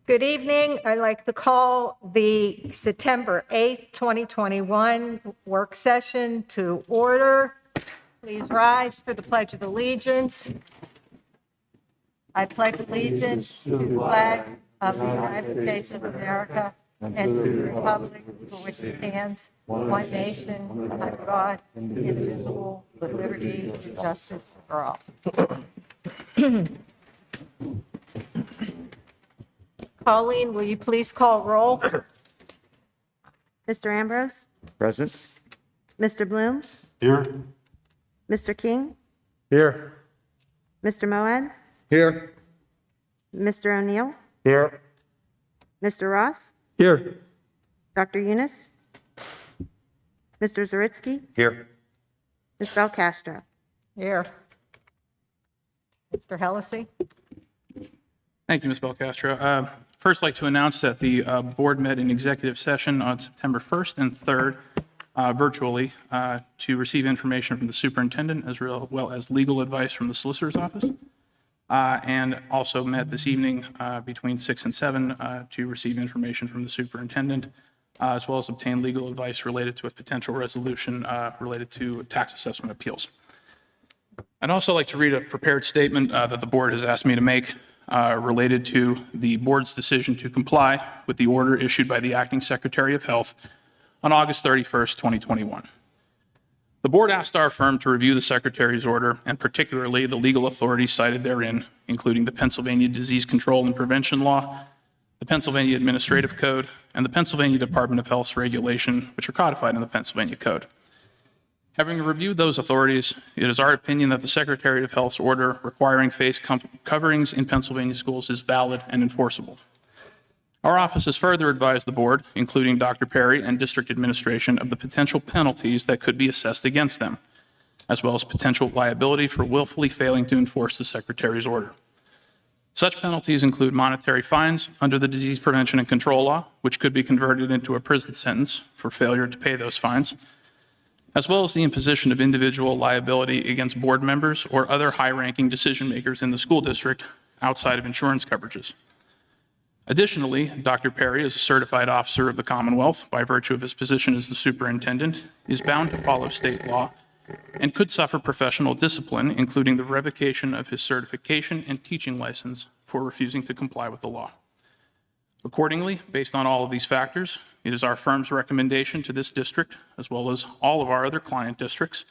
Good evening. I'd like to call the September 8th, 2021 work session to order. Please rise for the Pledge of Allegiance. I pledge allegiance to the flag of the United States of America and to the republic for which it stands, one nation, under God, indivisible, with liberty and justice for all. Colleen, will you please call roll? Mr. Ambrose, Present. Mr. Bloom, Here. Mr. King, Here. Mr. Moad, Here. Mr. O'Neill, Here. Mr. Ross, Here. Dr. Eunice, Mr. Zaritsky, Here. Ms. Belcastro. Here. Mr. Hellesy? Thank you, Ms. Belcastro. First, I'd like to announce that the board met in executive session on September 1st and 3rd virtually to receive information from the superintendent as well as legal advice from the solicitor's office, and also met this evening between 6 and 7 to receive information from the superintendent as well as obtain legal advice related to a potential resolution related to tax assessment appeals. I'd also like to read a prepared statement that the board has asked me to make related to the board's decision to comply with the order issued by the Acting Secretary of Health on August 31st, 2021. The board asked our firm to review the Secretary's order and particularly the legal authorities cited therein, including the Pennsylvania Disease Control and Prevention Law, the Pennsylvania Administrative Code, and the Pennsylvania Department of Health's regulation, which are codified in the Pennsylvania Code. Having reviewed those authorities, it is our opinion that the Secretary of Health's order requiring face coverings in Pennsylvania schools is valid and enforceable. Our office has further advised the board, including Dr. Perry and district administration, of the potential penalties that could be assessed against them, as well as potential liability for willfully failing to enforce the Secretary's order. Such penalties include monetary fines under the Disease Prevention and Control Law, which could be converted into a prison sentence for failure to pay those fines, as well as the imposition of individual liability against board members or other high-ranking decision makers in the school district outside of insurance coverages. Additionally, Dr. Perry, as a certified officer of the Commonwealth by virtue of his position as the superintendent, is bound to follow state law and could suffer professional discipline, including the revocation of his certification and teaching license for refusing to comply with the law. Accordingly, based on all of these factors, it is our firm's recommendation to this district, as well as all of our other client districts,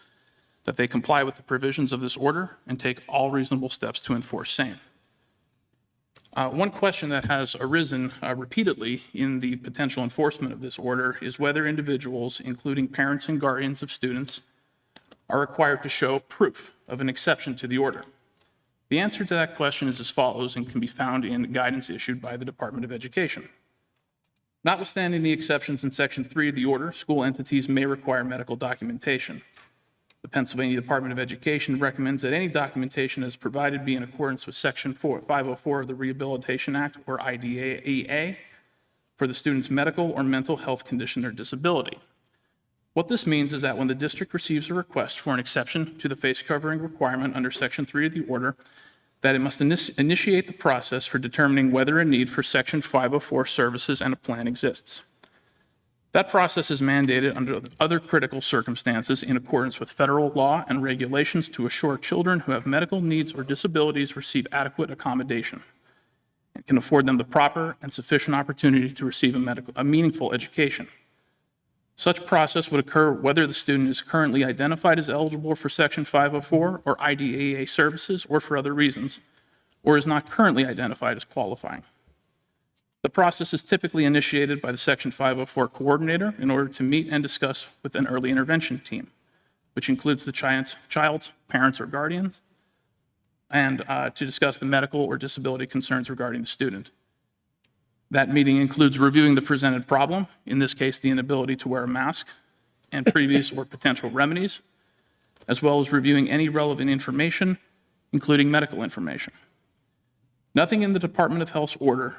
that they comply with the provisions of this order and take all reasonable steps to enforce same. One question that has arisen repeatedly in the potential enforcement of this order is whether individuals, including parents and guardians of students, are required to show proof of an exception to the order. The answer to that question is as follows and can be found in guidance issued by the Department of Education. Notwithstanding the exceptions in Section 3 of the order, school entities may require medical documentation. The Pennsylvania Department of Education recommends that any documentation as provided be in accordance with Section 504 of the Rehabilitation Act, or IDEA, for the student's medical or mental health condition or disability. What this means is that when the district receives a request for an exception to the face covering requirement under Section 3 of the order, that it must initiate the process for determining whether a need for Section 504 services and a plan exists. That process is mandated under other critical circumstances in accordance with federal law and regulations to assure children who have medical needs or disabilities receive adequate accommodation and can afford them the proper and sufficient opportunity to receive a meaningful education. Such process would occur whether the student is currently identified as eligible for Section 504 or IDEA services or for other reasons, or is not currently identified as qualifying. The process is typically initiated by the Section 504 coordinator in order to meet and discuss with an early intervention team, which includes the child's parents or guardians, and to discuss the medical or disability concerns regarding the student. That meeting includes reviewing the presented problem, in this case, the inability to wear a mask, and previous or potential remedies, as well as reviewing any relevant information, including medical information. Nothing in the Department of Health's order,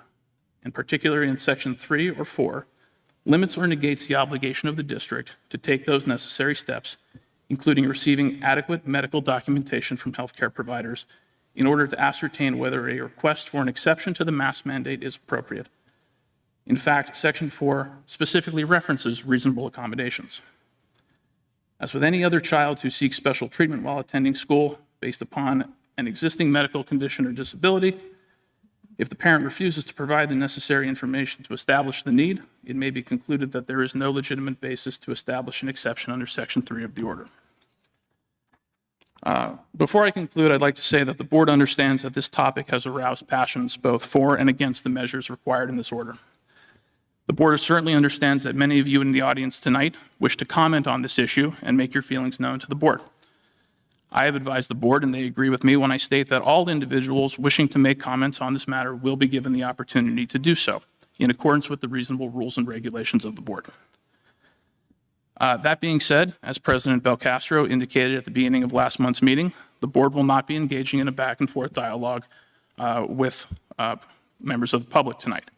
and particularly in Section 3 or 4, limits or negates the obligation of the district to take those necessary steps, including receiving adequate medical documentation from healthcare providers in order to ascertain whether a request for an exception to the mask mandate is appropriate. In fact, Section 4 specifically references reasonable accommodations. As with any other child who seeks special treatment while attending school based upon an existing medical condition or disability, if the parent refuses to provide the necessary information to establish the need, it may be concluded that there is no legitimate basis to establish an exception under Section 3 of the order. Before I conclude, I'd like to say that the board understands that this topic has aroused passions both for and against the measures required in this order. The board certainly understands that many of you in the audience tonight wish to comment on this issue and make your feelings known to the board. I have advised the board, and they agree with me when I state that all individuals wishing to make comments on this matter will be given the opportunity to do so, in accordance with the reasonable rules and regulations of the board. That being said, as President Belcastro indicated at the beginning of last month's meeting, the board will not be engaging in a back and forth dialogue with members of the public tonight.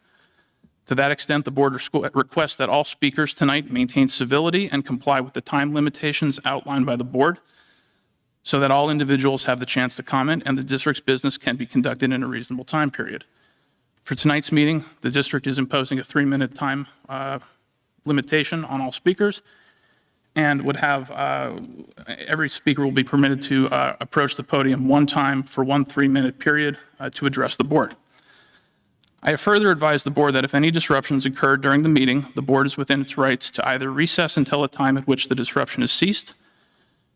To that extent, the board requests that all speakers tonight maintain civility and comply with the time limitations outlined by the board so that all individuals have the chance to comment and the district's business can be conducted in a reasonable time period. For tonight's meeting, the district is imposing a 3-minute time limitation on all speakers and would have every speaker will be permitted to approach the podium one time for one 3-minute period to address the board. I have further advised the board that if any disruptions occurred during the meeting, the board is within its rights to either recess until a time at which the disruption is ceased,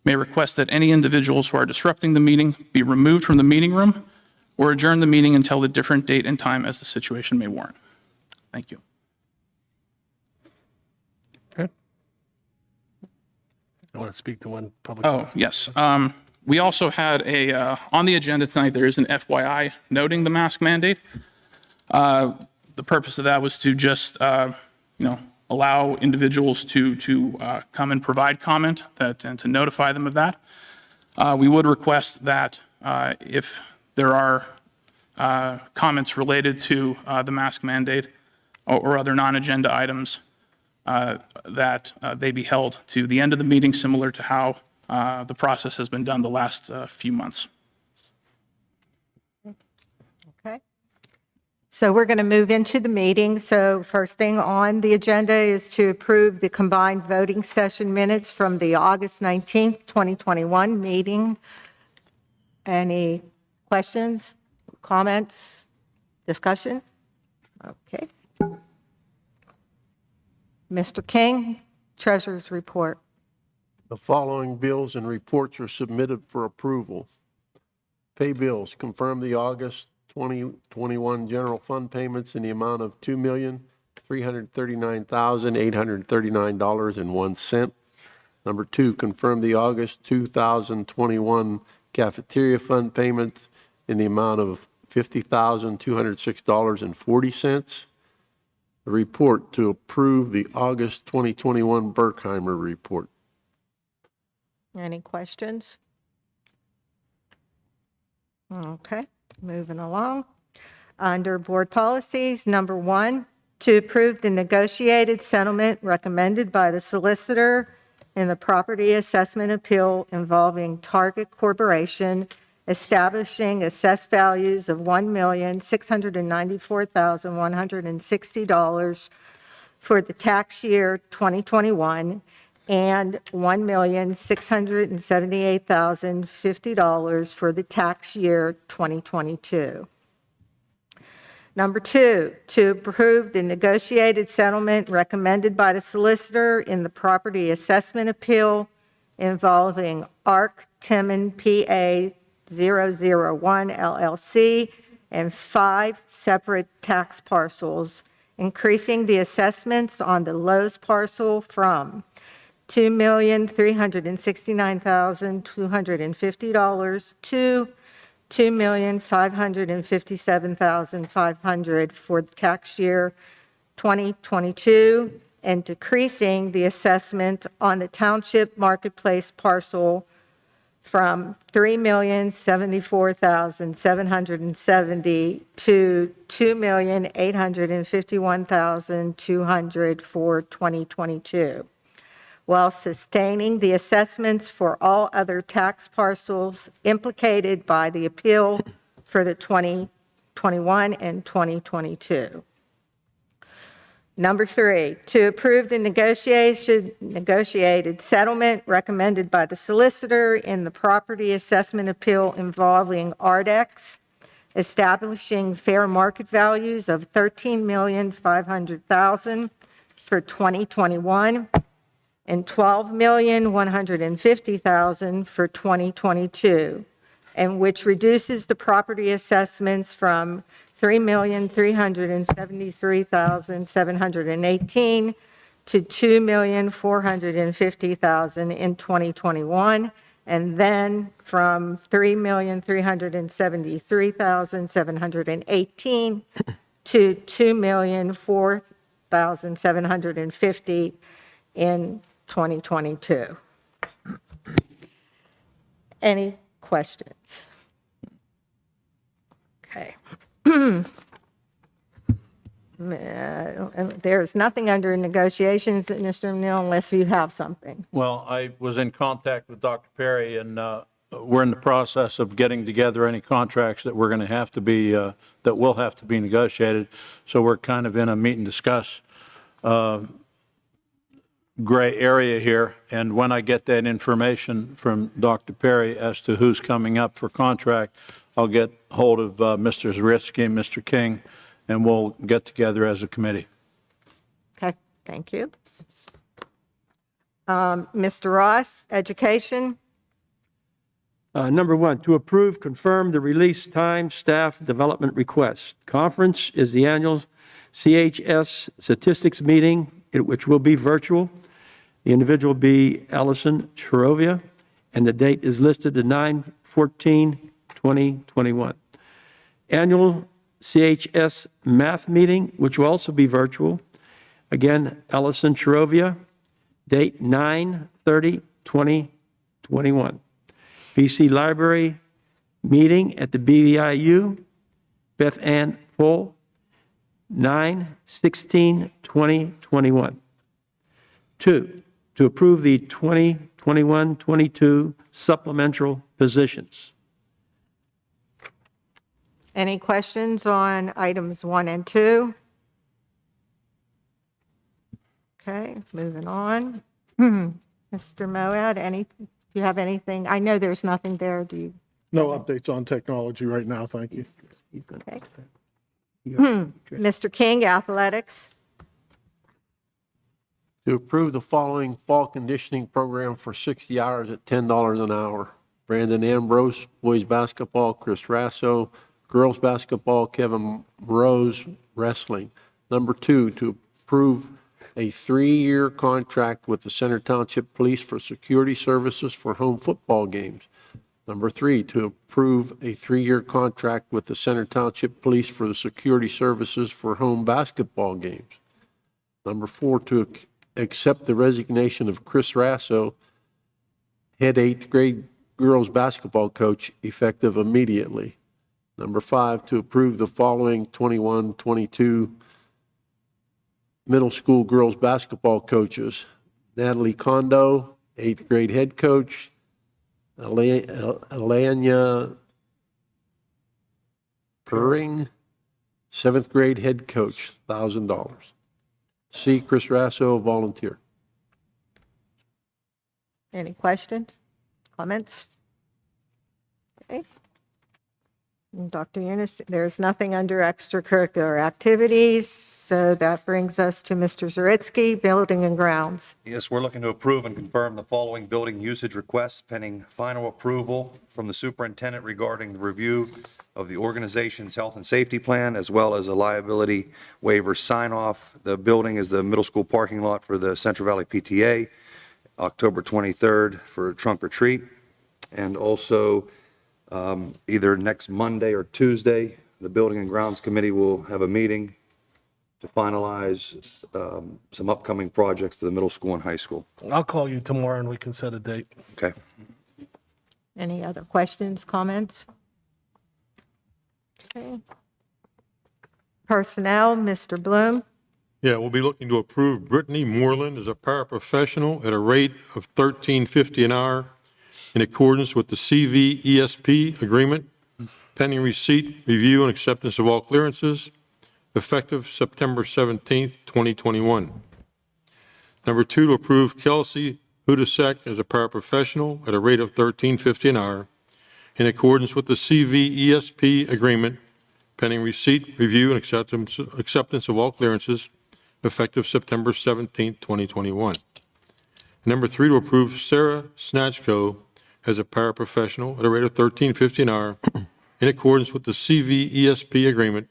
may request that any individuals who are disrupting the meeting be removed from the meeting room, or adjourn the meeting until a different date and time as the situation may warrant. Thank you. Okay. I want to speak to one public. Oh, yes. We also had on the agenda tonight, there is an FYI noting the mask mandate. The purpose of that was to just, allow individuals to come and provide comment and to notify them of that. We would request that if there are comments related to the mask mandate or other non-agenda items, that they be held to the end of the meeting, similar to how the process has been done the last few months. Okay. So we're going to move into the meeting. So first thing on the agenda is to approve the combined voting session minutes from the August 19th, 2021 meeting. Any questions, comments, discussion? Okay. Mr. King, Treasurer's Report. The following bills and reports are submitted for approval. Pay bills. Confirm the August 2021 general fund payments in the amount of $2,339,839.01. Number 2, confirm the August 2021 cafeteria fund payments in the amount of $50,206.40. A report to approve the August 2021 Berkheimer report. Any questions? Okay, moving along. Under Board Policies, number 1, to approve the negotiated settlement recommended by the solicitor in the property assessment appeal involving Target Corporation, establishing assessed values of $1,694,160 for the tax year 2021 and $1,678,050 for the tax year 2022. Number 2, to approve the negotiated settlement recommended by the solicitor in the property assessment appeal involving ARC Timmon PA 001 LLC and 5 separate tax parcels, increasing the assessments on the Lowe's parcel from $2,369,250 to $2,557,500 for the tax year 2022, and decreasing the assessment on the township marketplace parcel from $3,074,770 to $2,851,200 for 2022. while sustaining the assessments for all other tax parcels implicated by the appeal for the 2021 and 2022. Number 3, to approve the negotiated settlement recommended by the solicitor in the property assessment appeal involving Ardex, establishing fair market values of $13,500,000 for 2021 and $12,150,000 for 2022, and which reduces the property assessments from $3,373,718 to $2,450,000 in 2021, and then from $3,373,718 to $2,004,750 in 2022. Any questions? Okay. There's nothing under negotiations, Mr. O'Neill, unless you have something. Well, I was in contact with Dr. Perry, and we're in the process of getting together any contracts that we're going to have to be, that will have to be negotiated. So we're kind of in a meet and discuss gray area here. And when I get that information from Dr. Perry as to who's coming up for contract, I'll get hold of Mr. Zaritsky and Mr. King, and we'll get together as a committee. Okay, thank you. Mr. Ross, Education. Number 1, to approve, confirm the release time, staff development request. Conference is the annual CHS statistics meeting, which will be virtual. The individual will be Allison Chirovia, and the date is listed to 9/14/2021. Annual CHS math meeting, which will also be virtual. Again, Allison Chirovia, date 9/30/2021. BC Library meeting at the BVIU, Beth Ann Pohl, 9/16/2021. 2, to approve the 2021-22 supplemental positions. Any questions on items 1 and 2? Okay, moving on. Mr. Moad, do you have anything? I know there's nothing there. Do you? No updates on technology right now, thank you. Okay. Mr. King, Athletics. To approve the following fall conditioning program for 60 hours at $10 an hour. Brandon Ambrose, boys basketball, Chris Rasso, girls basketball, Kevin Rose, wrestling. Number 2, to approve a 3-year contract with the Center Township Police for security services for home football games. Number 3, to approve a 3-year contract with the Center Township Police for the security services for home basketball games. Number 4, to accept the resignation of Chris Rasso, head 8th grade girls basketball coach, effective immediately. Number 5, to approve the following 21-22 middle school girls basketball coaches: Natalie Kondo, 8th grade head coach; Alania Purring, 7th grade head coach, $1,000. C, Chris Rasso, volunteer. Any questions, comments? Okay. And Dr. Eunice, there's nothing under extracurricular activities, so that brings us to Mr. Zaritsky, Building and Grounds. Yes, we're looking to approve and confirm the following building usage requests pending final approval from the superintendent regarding the review of the organization's health and safety plan, as well as a liability waiver sign-off. The building is the middle school parking lot for the Central Valley PTA, October 23rd for a trunk or treat. And also, either next Monday or Tuesday, the Building and Grounds Committee will have a meeting to finalize some upcoming projects to the middle school and high school. I'll call you tomorrow and we can set a date. Okay. Any other questions, comments? Okay. Personnel, Mr. Bloom. Yeah, we'll be looking to approve Brittany Moreland as a paraprofessional at a rate of $13.50 an hour in accordance with the CVESP agreement, pending receipt, review, and acceptance of all clearances, effective September 17th, 2021. Number 2, to approve Kelsey Hudasek as a paraprofessional at a rate of $13.50 an hour in accordance with the CVESP agreement, pending receipt, review, and acceptance of all clearances, effective September 17th, 2021. Number 3, to approve Sarah Snatchko as a paraprofessional at a rate of $13.50 an hour in accordance with the CVESP agreement,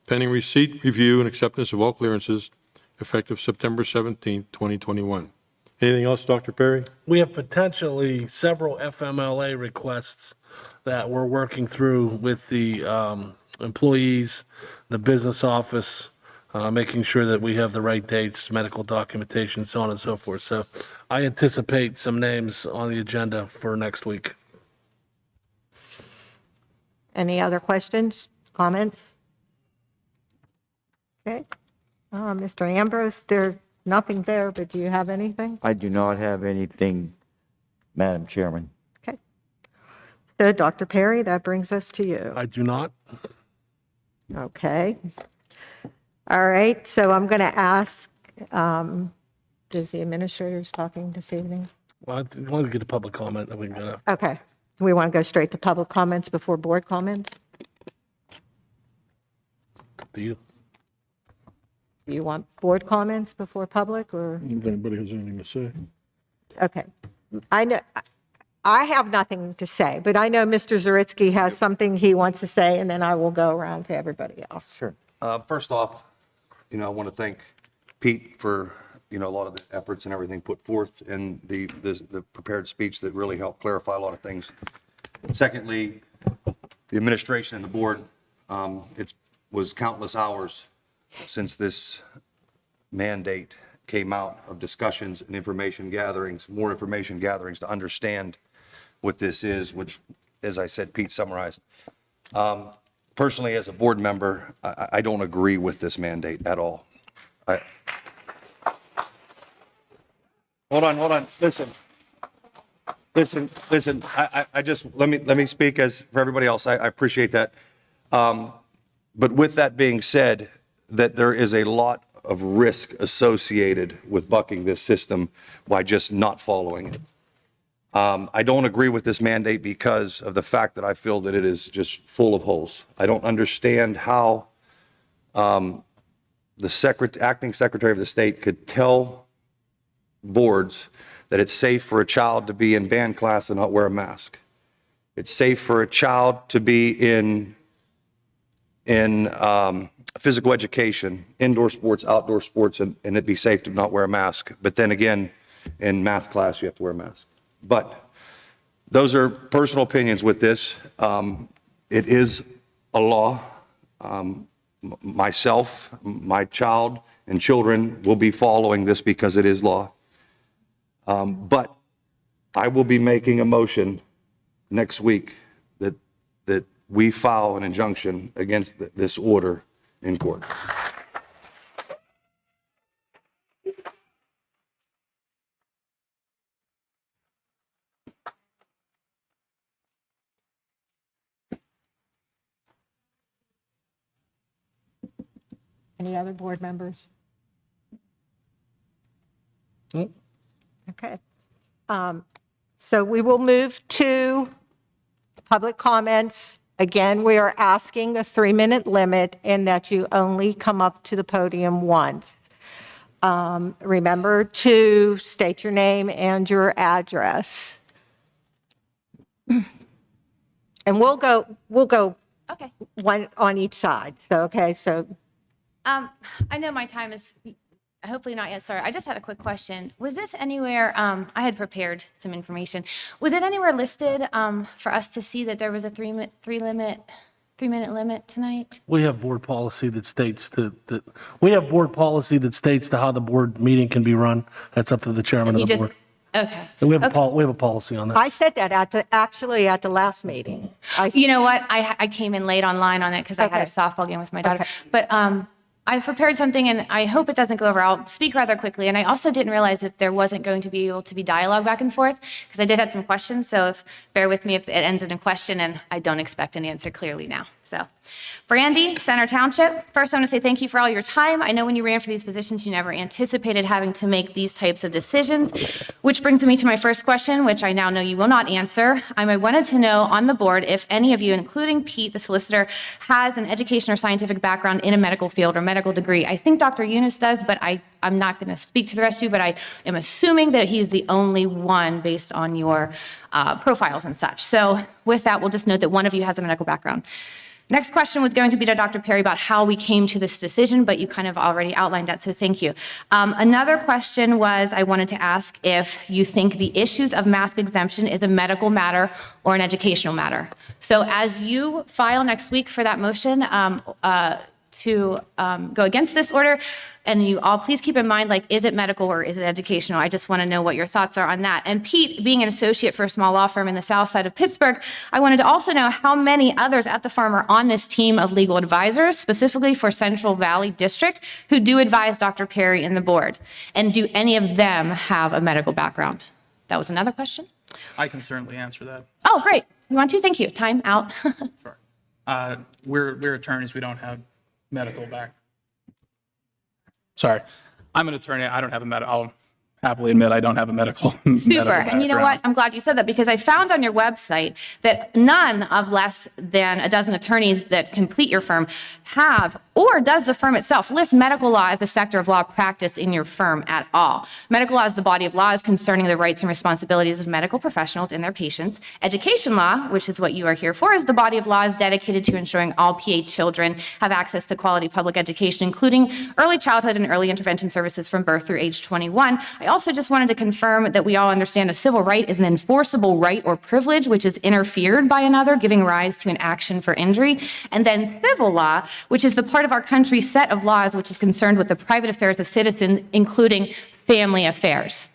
pending receipt, review, and acceptance of all clearances, effective September 17th, 2021. Anything else, Dr. Perry? We have potentially several FMLA requests that we're working through with the employees, the business office, making sure that we have the right dates, medical documentation, so on and so forth. So I anticipate some names on the agenda for next week. Any other questions, comments? Okay. Mr. Ambrose, there's nothing there, but do you have anything? I do not have anything, Madam Chairman. Okay. So, Dr. Perry, that brings us to you. I do not. Okay. All right, so I'm going to ask, does the administrator's talking this evening? Well, I want to get a public comment, then we can go. Okay. We want to go straight to public comments before board comments? Do you? Do you want board comments before public, or? If anybody has anything to say. Okay. I know, I have nothing to say, but I know Mr. Zaritsky has something he wants to say, and then I will go around to everybody else. Sure. First off, I want to thank Pete for, a lot of the efforts and everything put forth in the prepared speech that really helped clarify a lot of things. Secondly, the administration and the board, it was countless hours since this mandate came out of discussions and information gatherings, more information gatherings to understand what this is, which, as I said, Pete summarized. Personally, as a board member, I don't agree with this mandate at all. Hold on. Listen. I just, let me speak as for everybody else. I appreciate that. But with that being said, that there is a lot of risk associated with bucking this system by just not following it. I don't agree with this mandate because of the fact that I feel that it is just full of holes. I don't understand how the acting secretary of the state could tell boards that it's safe for a child to be in band class and not wear a mask. It's safe for a child to be in physical education, indoor sports, outdoor sports, and it'd be safe to not wear a mask. But then again, in math class, you have to wear a mask. But those are personal opinions with this. It is a law. Myself, my child, and children will be following this because it is law. But I will be making a motion next week that we file an injunction against this order in court. Any other board members? Okay. So we will move to public comments. Again, we are asking a 3-minute limit and that you only come up to the podium once. Remember to state your name and your address. And we'll go Okay. one on each side. So, okay, so I know my time is hopefully not yet started. I just had a quick question. Was this anywhere, I had prepared some information. Was it anywhere listed for us to see that there was a 3-minute limit tonight? We have board policy that states that we have board policy that states to how the board meeting can be run. That's up to the chairman of the board. Okay. And we have a policy on that. I said that actually at the last meeting. You know what? I came in late online on it because I had a Okay. softball game with my daughter. Okay. But I've prepared something, and I hope it doesn't go over. I'll speak rather quickly. And I also didn't realize that there wasn't going to be able to be dialogue back and forth, because I did have some questions. So bear with me if it ends in a question, and I don't expect an answer clearly now. So, Brandy, Center Township, first I want to say thank you for all your time. I know when you ran for these positions, you never anticipated having to make these types of decisions, which brings me to my first question, which I now know you will not answer. I wanted to know on the board if any of you, including Pete, the solicitor, has an education or scientific background in a medical field or medical degree. I think Dr. Eunice does, but I'm not going to speak to the rest of you, but I am assuming that he's the only one based on your profiles and such. So with that, we'll just note that one of you has a medical background. Next question was going to be to Dr. Perry about how we came to this decision, but you kind of already outlined that, so thank you. Another question was, I wanted to ask if you think the issues of mask exemption is a medical matter or an educational matter. So as you file next week for that motion to go against this order, and you all please keep in mind, like, is it medical or is it educational? I just want to know what your thoughts are on that. And Pete, being an associate for a small law firm in the south side of Pittsburgh, I wanted to also know how many others at the firm are on this team of legal advisors, specifically for Central Valley District, who do advise Dr. Perry and the board. And do any of them have a medical background? That was another question. I can certainly answer that. Oh, great. You want to? Thank you. Time out. Sure. We're attorneys. We don't have medical back. Sorry, I'm an attorney. I don't have a medical. I'll happily admit I don't have a medical. Super. And you know what? I'm glad you said that, because I found on your website that none of less than a dozen attorneys that complete your firm have, or does the firm itself list medical law as the sector of law practiced in your firm at all. Medical law is the body of laws concerning the rights and responsibilities of medical professionals and their patients. Education law, which is what you are here for, is the body of laws dedicated to ensuring all PA children have access to quality public education, including early childhood and early intervention services from birth through age 21. I also just wanted to confirm that we all understand a civil right is an enforceable right or privilege which is interfered by another, giving rise to an action for injury. And then civil law, which is the part of our country's set of laws which is concerned with the private affairs of citizens, including family affairs.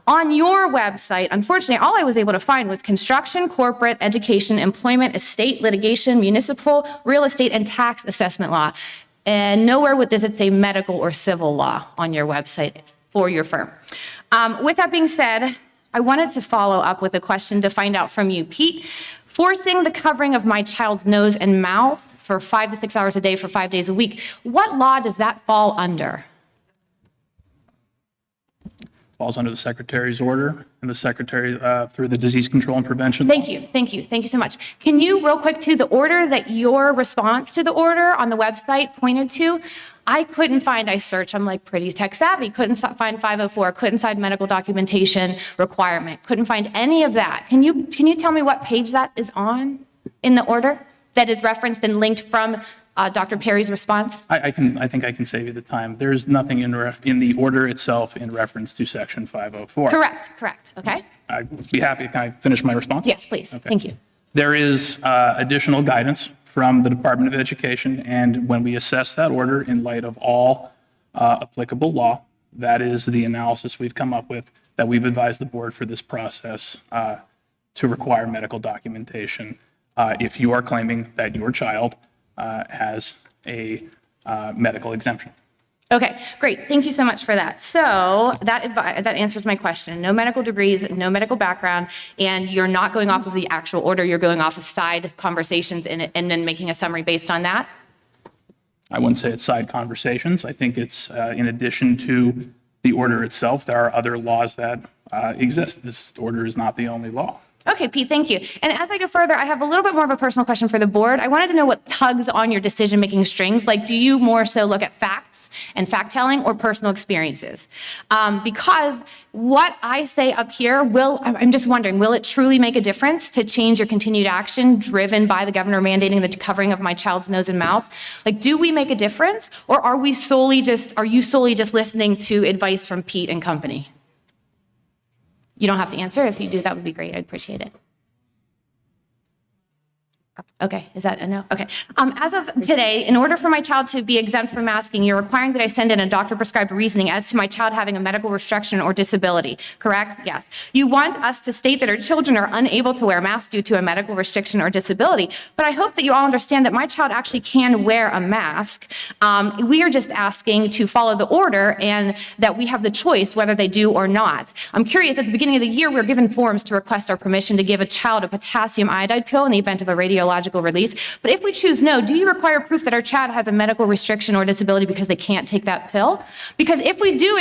On your website, unfortunately, all I was able to find was construction, corporate, education, employment, estate, litigation, municipal, real estate, and tax assessment law. And nowhere does it say medical or civil law on your website for your firm. With that being said, I wanted to follow up with a question to find out from you, Pete. Forcing the covering of my child's nose and mouth for 5 to 6 hours a day for 5 days a week, what law does that fall under? Falls under the Secretary's order and the Secretary through the Disease Control and Prevention. Thank you, thank you, thank you so much. Can you, real quick, to the order that your response to the order on the website pointed to? I couldn't find, I searched, I'm like pretty tech savvy, couldn't find 504, couldn't find medical documentation requirement, couldn't find any of that. Can you tell me what page that is on in the order that is referenced and linked from Dr. Perry's response? I think I can save you the time. There's nothing in the order itself in reference to Section 504. Correct, okay? I'd be happy. Can I finish my response? Yes, please, Okay. thank you. There is additional guidance from the Department of Education, and when we assess that order in light of all applicable law, that is the analysis we've come up with, that we've advised the board for this process to require medical documentation if you are claiming that your child has a medical exemption. Okay, great. Thank you so much for that. So that answers my question. No medical degrees, no medical background, and you're not going off of the actual order. You're going off of side conversations and then making a summary based on that? I wouldn't say it's side conversations. I think it's in addition to the order itself, there are other laws that exist. This order is not the only law. Okay, Pete, thank you. And as I go further, I have a little bit more of a personal question for the board. I wanted to know what tugs on your decision-making strings. Like, do you more so look at facts and fact-telling or personal experiences? Because what I say up here I'm just wondering, will it truly make a difference to change your continued action driven by the governor mandating the covering of my child's nose and mouth? Like, do we make a difference, or are you solely just listening to advice from Pete and company? You don't have to answer. If you do, that would be great. I'd appreciate it. Okay, is that a no? Okay. As of today, in order for my child to be exempt from masking, you're requiring that I send in a doctor-prescribed reasoning as to my child having a medical restriction or disability, correct? Yes. You want us to state that our children are unable to wear masks due to a medical restriction or disability, but I hope that you all understand that my child actually can wear a mask. We are just asking to follow the order and that we have the choice whether they do or not. I'm curious, at the beginning of the year, we were given forms to request our permission to give a child a potassium iodide pill in the event of a radiological release. But if we choose no, do you require proof that our child has a medical restriction or disability because they can't take that pill? Because if we do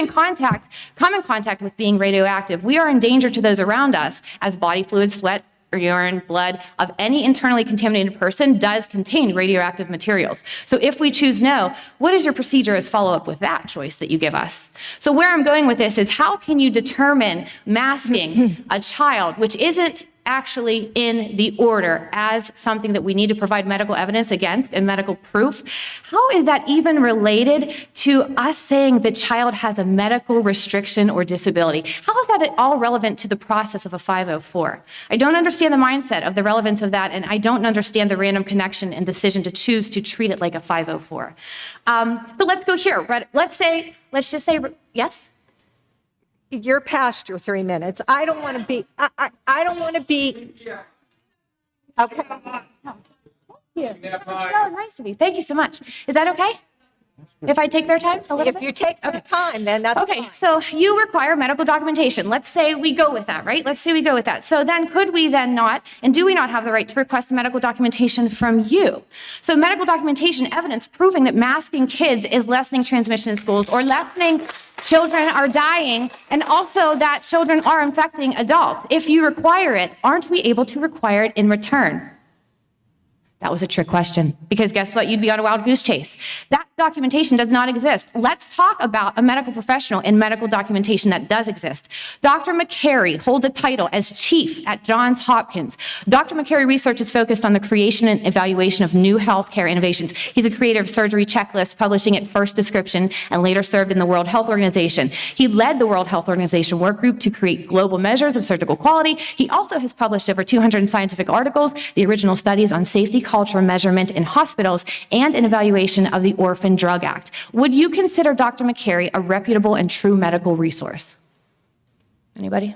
come in contact with being radioactive, we are in danger to those around us, as body fluid, sweat, or urine, blood of any internally contaminated person does contain radioactive materials. So if we choose no, what is your procedure as follow-up with that choice that you give us? So where I'm going with this is, how can you determine masking a child, which isn't actually in the order as something that we need to provide medical evidence against and medical proof? How is that even related to us saying the child has a medical restriction or disability? How is that at all relevant to the process of a 504? I don't understand the mindset of the relevance of that, and I don't understand the random connection and decision to choose to treat it like a 504. So let's go here. Let's just say, yes? You're past your 3 minutes. I don't want to be, I don't want to be, okay. Oh, nice of you. Thank you so much. Is that okay? If I take their time a little If bit? you take the time, then that's Okay, fine. so you require medical documentation. Let's say we go with that, right? Let's say we go with that. So then could we then not, and do we not have the right to request medical documentation from you? So medical documentation evidence proving that masking kids is lessening transmission in schools, or lessening children are dying, and also that children are infecting adults. If you require it, aren't we able to require it in return? That was a trick question, because guess what? You'd be on a wild goose chase. That documentation does not exist. Let's talk about a medical professional and medical documentation that does exist. Dr. McCary holds a title as chief at Johns Hopkins. Dr. McCary research is focused on the creation and evaluation of new healthcare innovations. He's a creator of Surgery Checklist, publishing its first description, and later served in the World Health Organization. He led the World Health Organization work group to create global measures of surgical quality. He also has published over 200 scientific articles, the original studies on safety, culture, measurement in hospitals, and an evaluation of the Orphan Drug Act. Would you consider Dr. McCary a reputable and true medical resource? Anybody?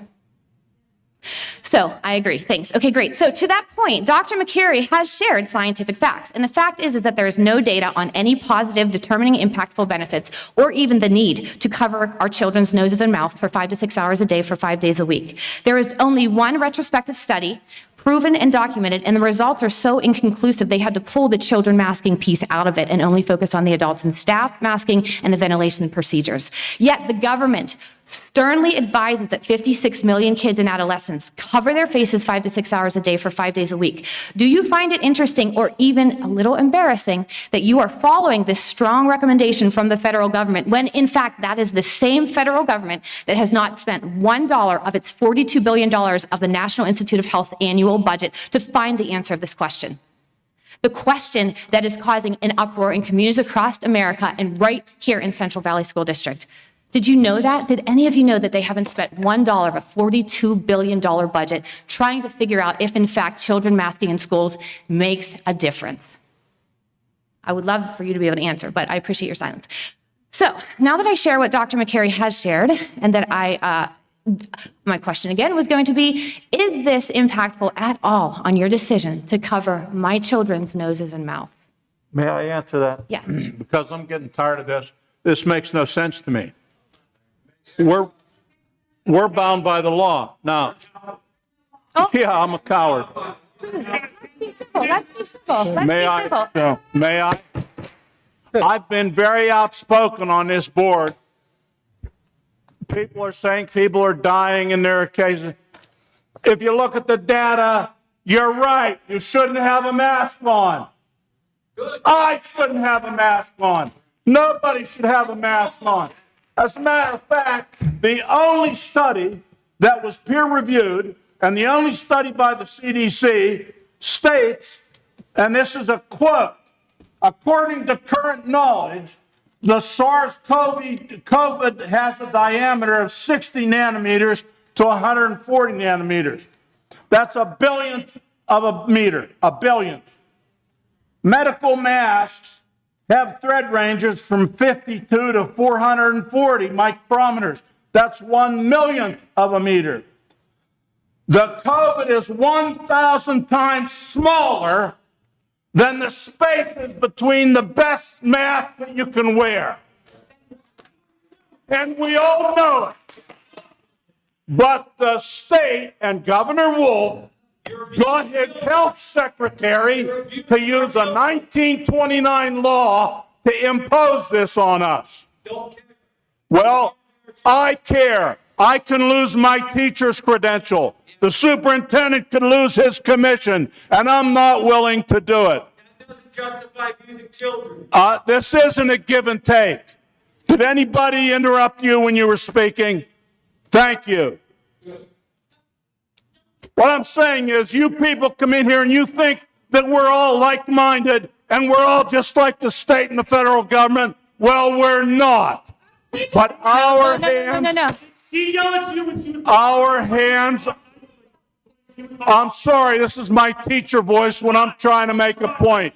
So I agree, thanks. Okay, great. So to that point, Dr. McCary has shared scientific facts. And the fact is that there is no data on any positive determining impactful benefits, or even the need to cover our children's noses and mouth for 5 to 6 hours a day for 5 days a week. There is only one retrospective study proven and documented, and the results are so inconclusive they had to pull the children masking piece out of it and only focus on the adults and staff masking and the ventilation procedures. Yet the government sternly advises that 56 million kids and adolescents cover their faces 5 to 6 hours a day for 5 days a week. Do you find it interesting, or even a little embarrassing, that you are following this strong recommendation from the federal government, when in fact that is the same federal government that has not spent $1 of its $42 billion of the National Institute of Health's annual budget to find the answer of this question? The question that is causing an uproar in communities across America and right here in Central Valley School District. Did you know that? Did any of you know that they haven't spent $1 of a $42 billion budget trying to figure out if, in fact, children masking in schools makes a difference? I would love for you to be able to answer, but I appreciate your silence. So now that I share what Dr. McCary has shared, and that my question again was going to be, is this impactful at all on your decision to cover my children's noses and mouth? May I answer that? Yes. Because I'm getting tired of this. This makes no sense to me. We're bound by the law. Now, yeah, I'm a coward. Let's be simple. Let's be simple. Let's May be I? simple. May I? I've been very outspoken on this board. People are saying people are dying in their cases. If you look at the data, you're right. You shouldn't have a mask on. I shouldn't have a mask on. Nobody should have a mask on. As a matter of fact, the only study that was peer-reviewed and the only study by the CDC states, and this is a quote, according to current knowledge, the SARS-CoV has a diameter of 60 nanometers to 140 nanometers. That's a billionth of a meter, a billionth. Medical masks have thread ranges from 52 to 440 micrometers. That's 1/1,000,000th of a meter. The COVID is 1,000 times smaller than the spaces between the best mask that you can wear. And we all know it. But the state and Governor Wolf got his health secretary to use a 1929 law to impose this on us. Well, I care. I can lose my teacher's credential. The superintendent could lose his commission, and I'm not willing to do it. That doesn't justify abusing children. This isn't a give and take. Did anybody interrupt you when you were speaking? Thank you. What I'm saying is you people come in here and you think that we're all like-minded and we're all just like the state and the federal government. Well, we're not. But our hands, I'm sorry, this is my teacher voice when I'm trying to make a point.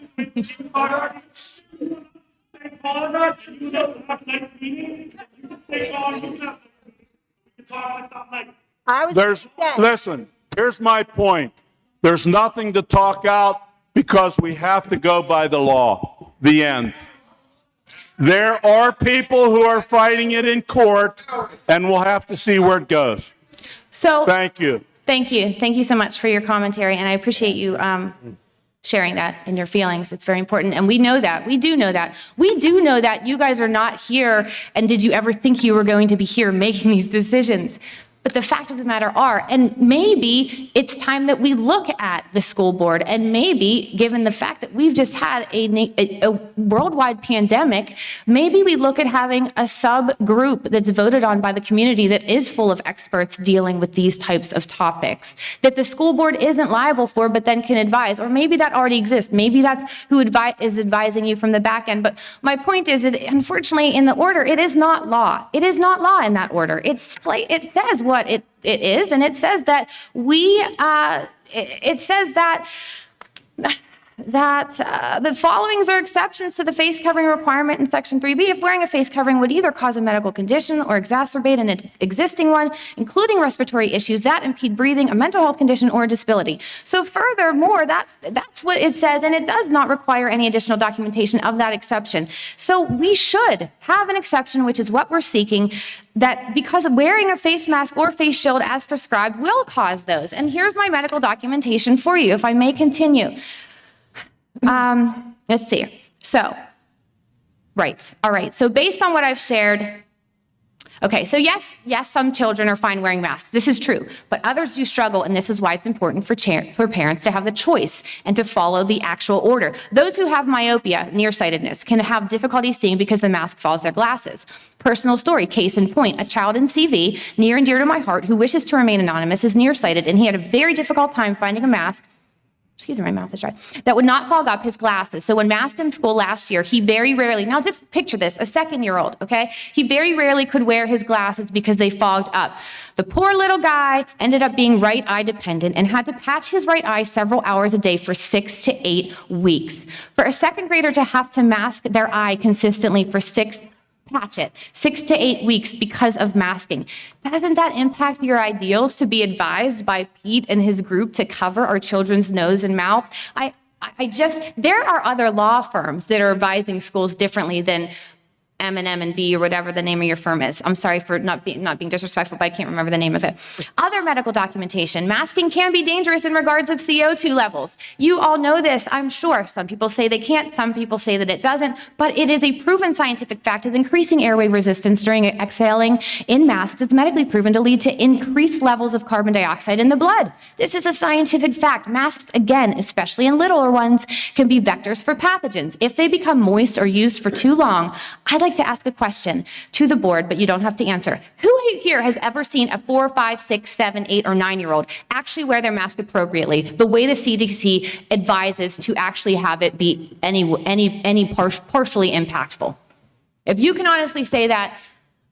Listen, here's my point. There's nothing to talk out because we have to go by the law. The end. There are people who are fighting it in court, and we'll have to see where it goes. So thank you. Thank you. Thank you so much for your commentary, and I appreciate you sharing that and your feelings. It's very important, and we know that. We do know that. We do know that you guys are not here, and did you ever think you were going to be here making these decisions? But the fact of the matter are, and maybe it's time that we look at the school board, and maybe, given the fact that we've just had a worldwide pandemic, maybe we look at having a subgroup that's voted on by the community that is full of experts dealing with these types of topics, that the school board isn't liable for, but then can advise, or maybe that already exists. Maybe that's who is advising you from the back end. But my point is unfortunately, in the order, it is not law. It is not law in that order. It says what it is, and it says that the followings are exceptions to the face covering requirement in Section 3B if wearing a face covering would either cause a medical condition or exacerbate an existing one, including respiratory issues that impede breathing, a mental health condition, or a disability. So furthermore, that's what it says, and it does not require any additional documentation of that exception. So we should have an exception, which is what we're seeking, that because wearing a face mask or face shield as prescribed will cause those. And here's my medical documentation for you, if I may continue. Let's see. So, right. All right. So based on what I've shared, okay. So yes, some children are fine wearing masks. This is true, but others do struggle. And this is why it's important for parents to have the choice and to follow the actual order. Those who have myopia, nearsightedness, can have difficulty seeing because the mask follows their glasses. Personal story, case in point, a child in CV, near and dear to my heart, who wishes to remain anonymous, is nearsighted, and he had a very difficult time finding a mask, excuse me, my mouth is dry, that would not fog up his glasses. So when masked in school last year, he very rarely, now just picture this, a second-year-old, okay? He very rarely could wear his glasses because they fogged up. The poor little guy ended up being right eye dependent and had to patch his right eye several hours a day for 6 to 8 weeks. For a second grader to have to mask their eye consistently for 6 to 8 weeks because of masking. Doesn't that impact your ideals to be advised by Pete and his group to cover our children's nose and mouth? There are other law firms that are advising schools differently than M&M and B or whatever the name of your firm is. I'm sorry for not being disrespectful, but I can't remember the name of it. Other medical documentation. Masking can be dangerous in regards of CO2 levels. You all know this, I'm sure. Some people say they can't, some people say that it doesn't, but it is a proven scientific fact that increasing airway resistance during exhaling in masks is medically proven to lead to increased levels of carbon dioxide in the blood. This is a scientific fact. Masks, again, especially in littler ones, can be vectors for pathogens. If they become moist or used for too long, I'd like to ask a question to the board, but you don't have to answer. Who here has ever seen a 4, 5, 6, 7, 8, or 9-year-old actually wear their mask appropriately, the way the CDC advises to actually have it be partially impactful? If you can honestly say that,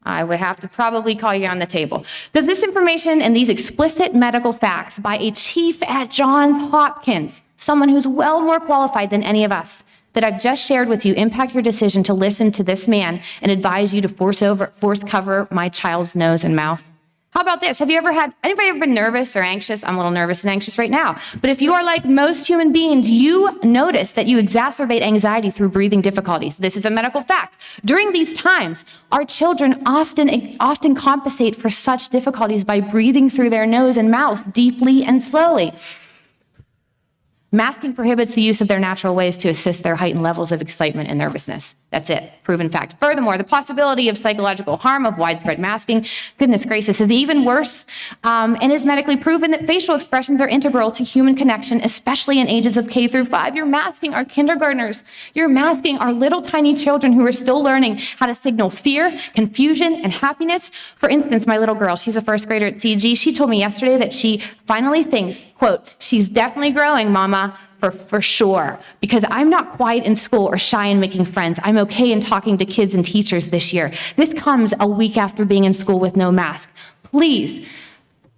I would have to probably call you on the table. Does this information and these explicit medical facts by a chief at Johns Hopkins someone who's well more qualified than any of us, that I've just shared with you impact your decision to listen to this man and advise you to force cover my child's nose and mouth? How about this? Anybody ever been nervous or anxious? I'm a little nervous and anxious right now. But if you are like most human beings, you notice that you exacerbate anxiety through breathing difficulties. This is a medical fact. During these times, our children often compensate for such difficulties by breathing through their nose and mouth deeply and slowly. Masking prohibits the use of their natural ways to assist their heightened levels of excitement and nervousness. That's it, proven fact. Furthermore, the possibility of psychological harm of widespread masking, goodness gracious, is even worse and is medically proven that facial expressions are integral to human connection, especially in ages of K through 5. You're masking our kindergartners. You're masking our little tiny children who are still learning how to signal fear, confusion, and happiness. For instance, my little girl, she's a first grader at CG. She told me yesterday that she finally thinks, quote, she's definitely growing, Mama, for sure, because I'm not quiet in school or shy in making friends. I'm okay in talking to kids and teachers this year. This comes a week after being in school with no mask. Please,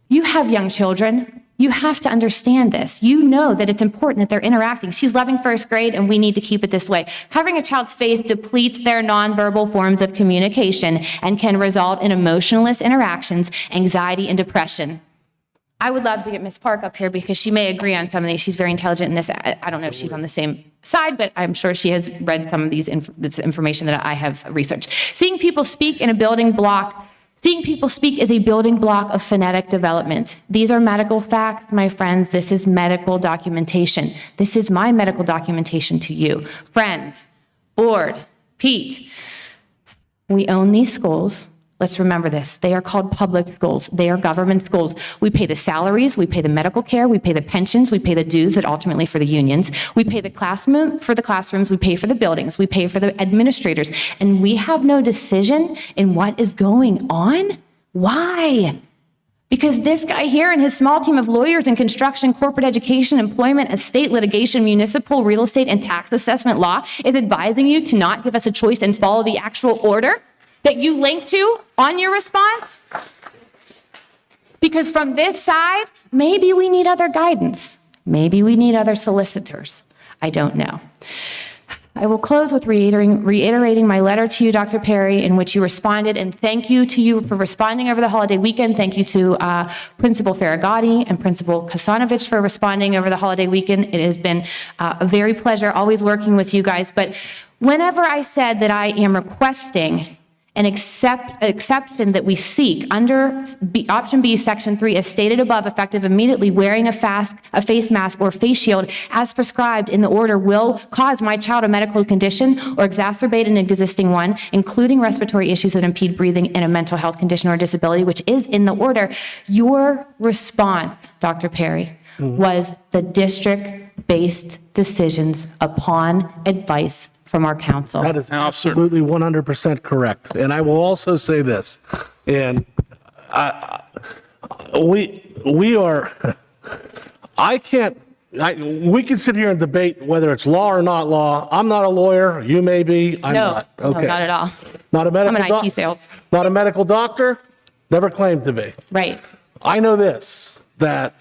you have young children. You have to understand this. You know that it's important that they're interacting. She's loving first grade, and we need to keep it this way. Covering a child's face depletes their nonverbal forms of communication and can result in emotionless interactions, anxiety, and depression. I would love to get Ms. Park up here because she may agree on some of these. She's very intelligent in this. I don't know if she's on the same side, but I'm sure she has read some of this information that I have researched. Seeing people speak is a building block of phonetic development. These are medical facts, my friends. This is medical documentation. This is my medical documentation to you. Friends, board, Pete, we own these schools. Let's remember this. They are called public schools. They are government schools. We pay the salaries, we pay the medical care, we pay the pensions, we pay the dues that ultimately for the unions. We pay the for the classrooms, we pay for the buildings, we pay for the administrators, and we have no decision in what is going on? Why? Because this guy here and his small team of lawyers in construction, corporate education, employment, estate litigation, municipal, real estate, and tax assessment law is advising you to not give us a choice and follow the actual order that you link to on your response? Because from this side, maybe we need other guidance. Maybe we need other solicitors. I don't know. I will close with reiterating my letter to you, Dr. Perry, in which you responded, and thank you to you for responding over the holiday weekend. Thank you to Principal Farragotti and Principal Kasanovich for responding over the holiday weekend. It has been a very pleasure always working with you guys. But whenever I said that I am requesting an exception that we seek under option B, section 3, as stated above, effective immediately, wearing a face mask or face shield as prescribed in the order will cause my child a medical condition or exacerbate an existing one, including respiratory issues that impede breathing and a mental health condition or disability, which is in the order. Your response, Dr. Perry, was the district-based decisions upon advice from our council. That is absolutely 100% correct. And I will also say this, and we can sit here and debate whether it's law or not law. I'm not a lawyer. You may be. I'm not. Okay. No, not at all. Not a medical I'm in IT sales. Not a medical doctor. Never claimed to be. Right. I know this, that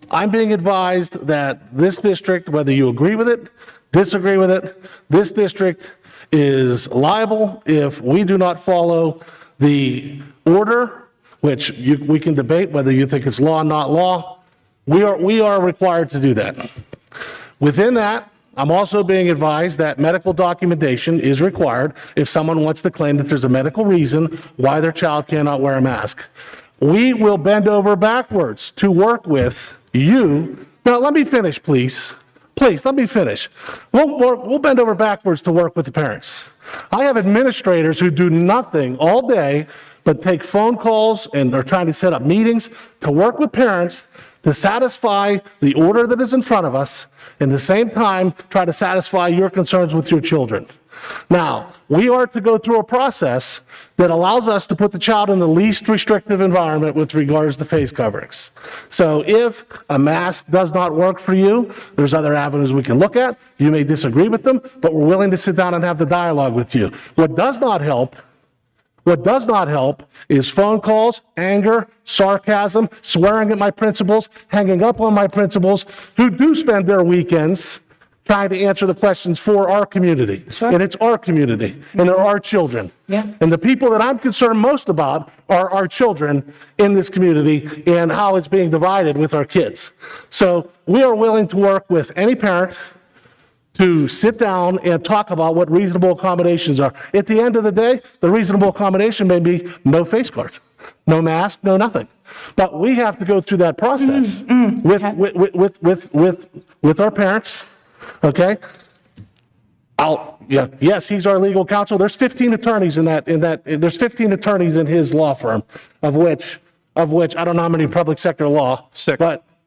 I'm being advised that this district, whether you agree with it, disagree with it, this district is liable if we do not follow the order, which we can debate whether you think it's law or not law. We are required to do that. Within that, I'm also being advised that medical documentation is required if someone wants to claim that there's a medical reason why their child cannot wear a mask. We will bend over backwards to work with you. Now, let me finish, please. Please, let me finish. We'll bend over backwards to work with the parents. I have administrators who do nothing all day but take phone calls and are trying to set up meetings to work with parents to satisfy the order that is in front of us, and at the same time, try to satisfy your concerns with your children. Now, we are to go through a process that allows us to put the child in the least restrictive environment with regards to face coverings. So if a mask does not work for you, there's other avenues we can look at. You may disagree with them, but we're willing to sit down and have the dialogue with you. What does not help What does not help is phone calls, anger, sarcasm, swearing at my principals, hanging up on my principals, who do spend their weekends trying to answer the questions for our community. Sure. And it's our community, and they're our children. Yeah. And the people that I'm concerned most about are our children in this community and how it's being divided with our kids. So we are willing to work with any parent to sit down and talk about what reasonable accommodations are. At the end of the day, the reasonable accommodation may be no face guards, no mask, no nothing. But we have to go through that process with our parents, okay? Yes, he's our legal counsel. There's 15 attorneys there's 15 attorneys in his law firm, of which I don't know how many public sector law. Six.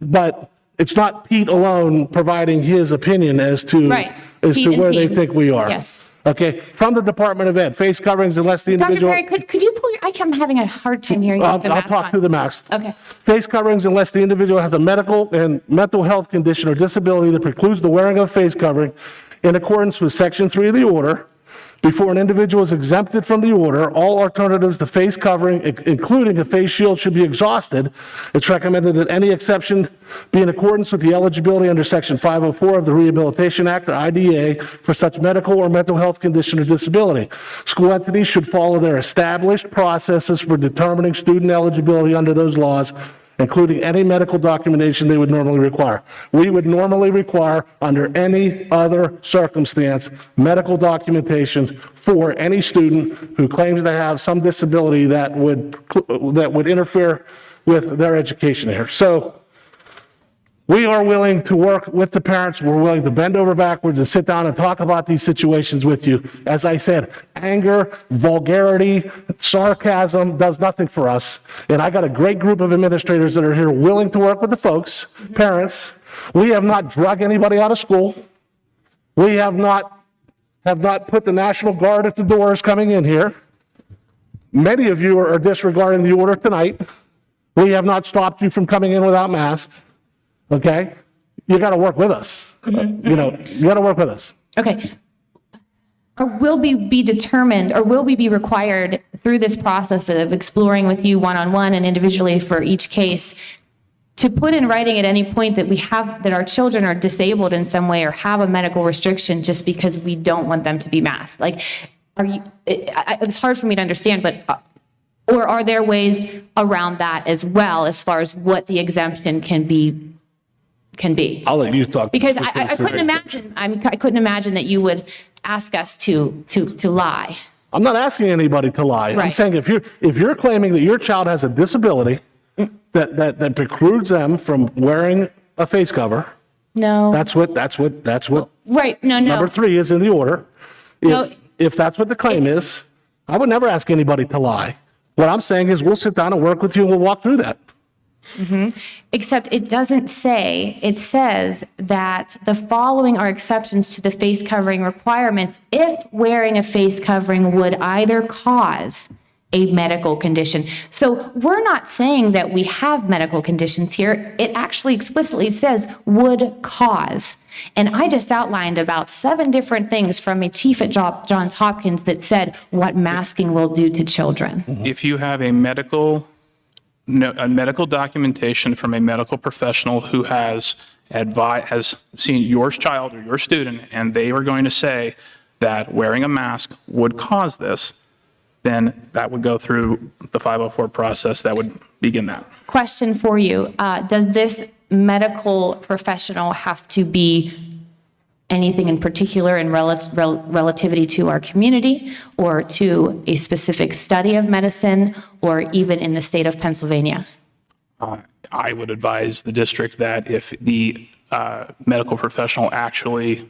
But it's not Pete alone providing his opinion as to Right. Pete and where they team. think we are. Yes. Okay, from the Department of Ed, face coverings unless the Dr. individual. Perry, could you pull your, I'm having a hard time hearing you with the I'll mask talk on. through the mask. Okay. Face coverings unless the individual has a medical and mental health condition or disability that precludes the wearing of face covering in accordance with Section 3 of the order. Before an individual is exempted from the order, all alternatives to face covering, including a face shield, should be exhausted. It's recommended that any exception be in accordance with the eligibility under Section 504 of the Rehabilitation Act, or IDA, for such medical or mental health condition or disability. School entities should follow their established processes for determining student eligibility under those laws, including any medical documentation they would normally require. We would normally require, under any other circumstance, medical documentation for any student who claims to have some disability that would interfere with their education here. So we are willing to work with the parents. We're willing to bend over backwards and sit down and talk about these situations with you. As I said, anger, vulgarity, sarcasm does nothing for us. And I got a great group of administrators that are here willing to work with the folks, parents. We have not drug anybody out of school. We have not put the National Guard at the doors coming in here. Many of you are disregarding the order tonight. We have not stopped you from coming in without masks. Okay? You got to work with us. You got to work with us. Okay. Or will we be determined, or will we be required through this process of exploring with you one-on-one and individually for each case to put in writing at any point that our children are disabled in some way or have a medical restriction just because we don't want them to be masked? Like, it was hard for me to understand, but or are there ways around that as well, as far as what the exemption can be? I'll let you talk. Because I couldn't imagine. I couldn't imagine that you would ask us to lie. I'm not asking anybody to lie. I'm Right. saying if you're claiming that your child has a disability that precludes them from wearing a face cover, No. that's what Right. No. number 3 is in the order. No. If that's what the claim is, I would never ask anybody to lie. What I'm saying is we'll sit down and work with you and we'll walk through that. Except it doesn't say, it says that the following are exceptions to the face covering requirements if wearing a face covering would either cause a medical condition. So we're not saying that we have medical conditions here. It actually explicitly says would cause. And I just outlined about 7 different things from a chief at Johns Hopkins that said what masking will do to children. If you have a medical documentation from a medical professional who has seen your child or your student, and they are going to say that wearing a mask would cause this, then that would go through the 504 process. That would begin that. Question for you. Does this medical professional have to be anything in particular in relativity to our community or to a specific study of medicine or even in the state of Pennsylvania? I would advise the district that if the medical professional actually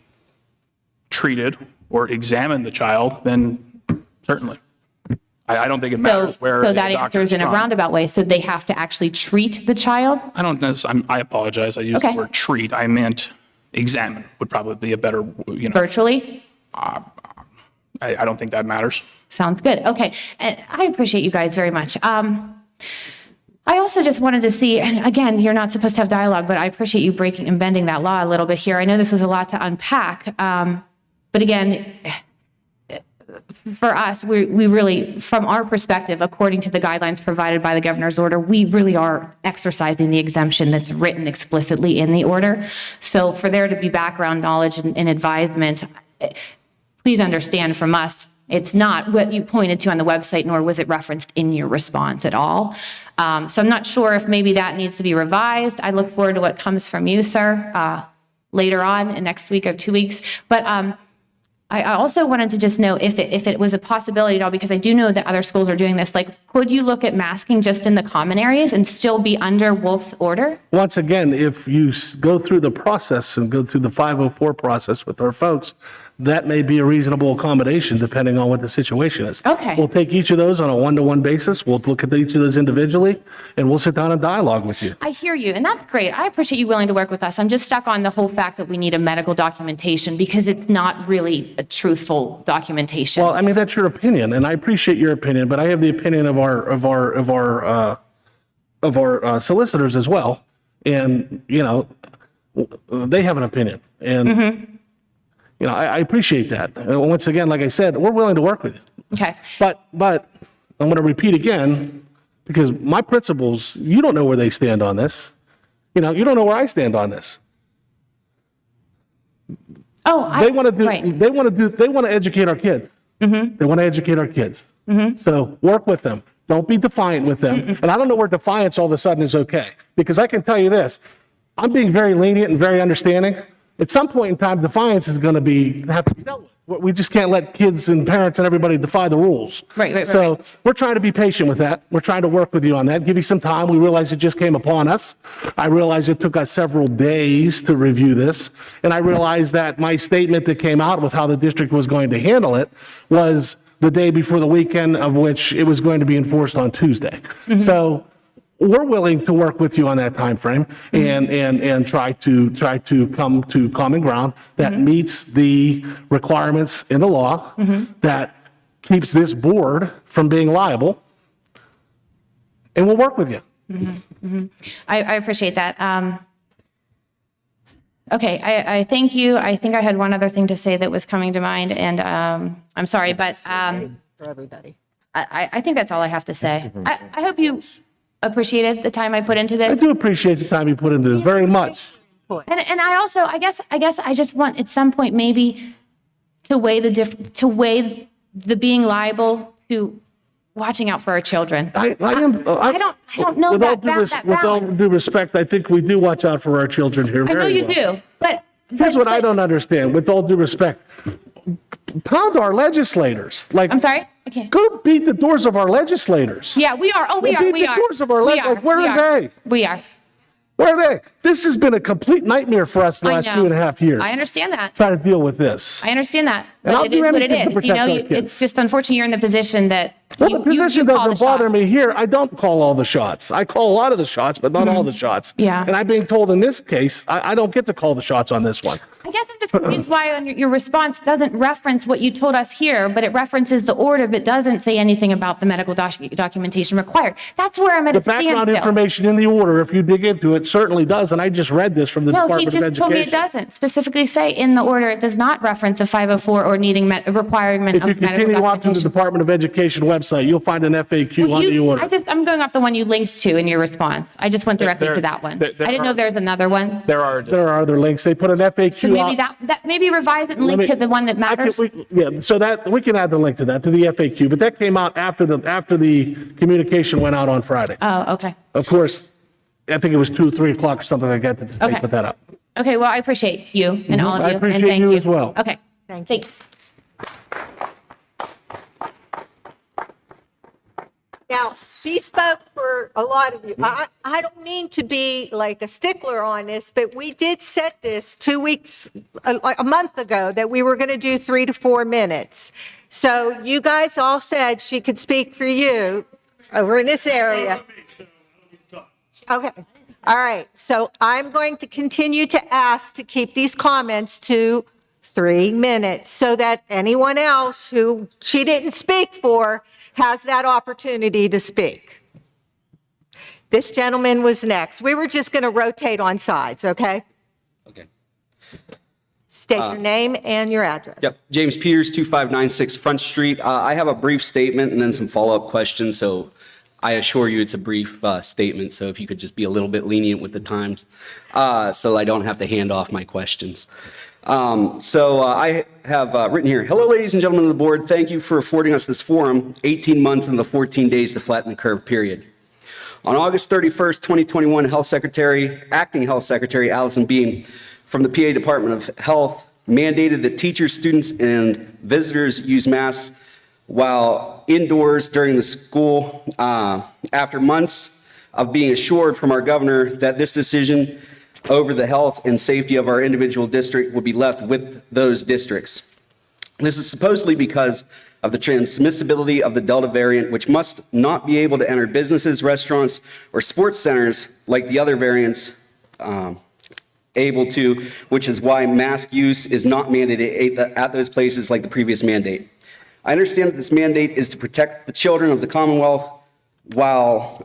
treated or examined the child, then certainly. I don't think it matters where. So that answers in a roundabout way. So they have to actually treat the child? I don't necessarily, I apologize. I used the word treat. I meant examine would probably be a better, Virtually? I don't think that matters. Sounds good. Okay. And I appreciate you guys very much. I also just wanted to see, and again, you're not supposed to have dialogue, but I appreciate you breaking and bending that law a little bit here. I know this was a lot to unpack. But again, for us, we really, from our perspective, according to the guidelines provided by the governor's order, we really are exercising the exemption that's written explicitly in the order. So for there to be background knowledge and advisement, please understand from us, it's not what you pointed to on the website, nor was it referenced in your response at all. So I'm not sure if maybe that needs to be revised. I look forward to what comes from you, sir, later on in next week or 2 weeks. But I also wanted to just know if it was a possibility at all, because I do know that other schools are doing this, like, could you look at masking just in the common areas and still be under Wolf's order? Once again, if you go through the process and go through the 504 process with our folks, that may be a reasonable accommodation depending on what the situation is. Okay. We'll take each of those on a one-to-one basis. We'll look at each of those individually, and we'll sit down and dialogue with you. I hear you, and that's great. I appreciate you willing to work with us. I'm just stuck on the whole fact that we need a medical documentation because it's not really a truthful documentation. Well, I mean, that's your opinion, and I appreciate your opinion, but I have the opinion of our solicitors as well, and they have an opinion, and I appreciate that. And once again, like I said, we're willing to work with you. Okay. But I'm going to repeat again, because my principals, you don't know where they stand on this. You don't know where I stand on this. Oh, They want to right. they want to educate our kids. They want to educate our kids. So work with them. Don't be defiant with them. And I don't know where defiance all of a sudden is okay, because I can tell you this, I'm being very lenient and very understanding. At some point in time, defiance is going to have to be dealt with. We just can't let kids and parents and everybody defy the rules. Right. So we're trying to be patient with that. We're trying to work with you on that, give you some time. We realize it just came upon us. I realize it took us several days to review this. And I realize that my statement that came out with how the district was going to handle it was the day before the weekend, of which it was going to be enforced on Tuesday. So we're willing to work with you on that time frame and try to come to common ground that meets the requirements in the law, that keeps this board from being liable, and we'll work with you. I appreciate that. Okay, I thank you. I think I had one other thing to say that was coming to mind, and I'm sorry, but For everybody. I think that's all I have to say. I hope you appreciated the time I put into I this. do appreciate the time you put into this very much. And I also, I guess I just want at some point maybe to weigh the being liable to watching out for our children. I don't know with all that with all balance. due respect, I think we do watch out for our children here I know very you well. do, but Here's what I don't understand, with all due respect. Pound our legislators. Like, I'm sorry? I can't. go beat the doors of our legislators. Yeah, we are. Oh, we Go are. beat We the are. doors of our We legislators. are. Where We are are. they? We are. Where are they? This has been a complete nightmare for us the I last know. 2.5 years. I understand that. Trying to deal with this. I understand that. And I'll But it do is what it anything to is. You know, protect our kids. it's just unfortunate you're in the position that Well, you the position call the doesn't bother shots. me here. I don't call all the shots. I call a lot of the shots, but not all the shots. Yeah. And I'm being told in this case, I don't get to call the shots on this one. I guess I'm just confused why on your response doesn't reference what you told us here, but it references the order that doesn't say anything about the medical documentation required. That's where I'm at The a standstill. background information in the order, if you dig into it, certainly does, and I just read this from the No, he Department of just told me it Education. doesn't specifically say in the order, it does not reference a 504 or needing requirement If you of medical continue on to the documentation. Department of Education website, you'll find an FAQ on the order. I'm going off the one you linked to in your response. I just went directly to that one. I didn't know there was another one. There are other links. They put an FAQ So maybe on. that maybe revise it and link to the one that matters. So that, we can add the link to that, to the FAQ, but that came out after the communication went out on Friday. Oh, okay. Of course, I think it was 2, 3 o'clock or something like that that they Okay. put that up. Okay, well, I appreciate you and all of you. I and appreciate thank you as well. Okay, Thank you. thanks. Now, she spoke for a lot of you. I don't mean to be like a stickler on this, but we did set this 2 weeks, a month ago, that we were going to do 3 to 4 minutes. So you guys all said she could speak for you over in this area. Okay. All right. So I'm going to continue to ask to keep these comments to 3 minutes so that anyone else who she didn't speak for has that opportunity to speak. This gentleman was next. We were just going to rotate on sides, okay? Okay. State your name and your address. Yep, James Peters, 2596 Front Street. I have a brief statement and then some follow-up questions, so I assure you it's a brief statement, so if you could just be a little bit lenient with the times, so I don't have to hand off my questions. I have written here, hello, ladies and gentlemen of the board. Thank you for affording us this forum, 18 months and the 14 days to flatten the curve period. On August 31st, 2021, Acting Health Secretary Allison Beam from the PA Department of Health mandated that teachers, students, and visitors use masks while indoors during the school. After months of being assured from our governor that this decision over the health and safety of our individual district will be left with those districts. This is supposedly because of the transmissibility of the Delta variant, which must not be able to enter businesses, restaurants, or sports centers like the other variants able to, which is why mask use is not mandated at those places like the previous mandate. I understand that this mandate is to protect the children of the Commonwealth while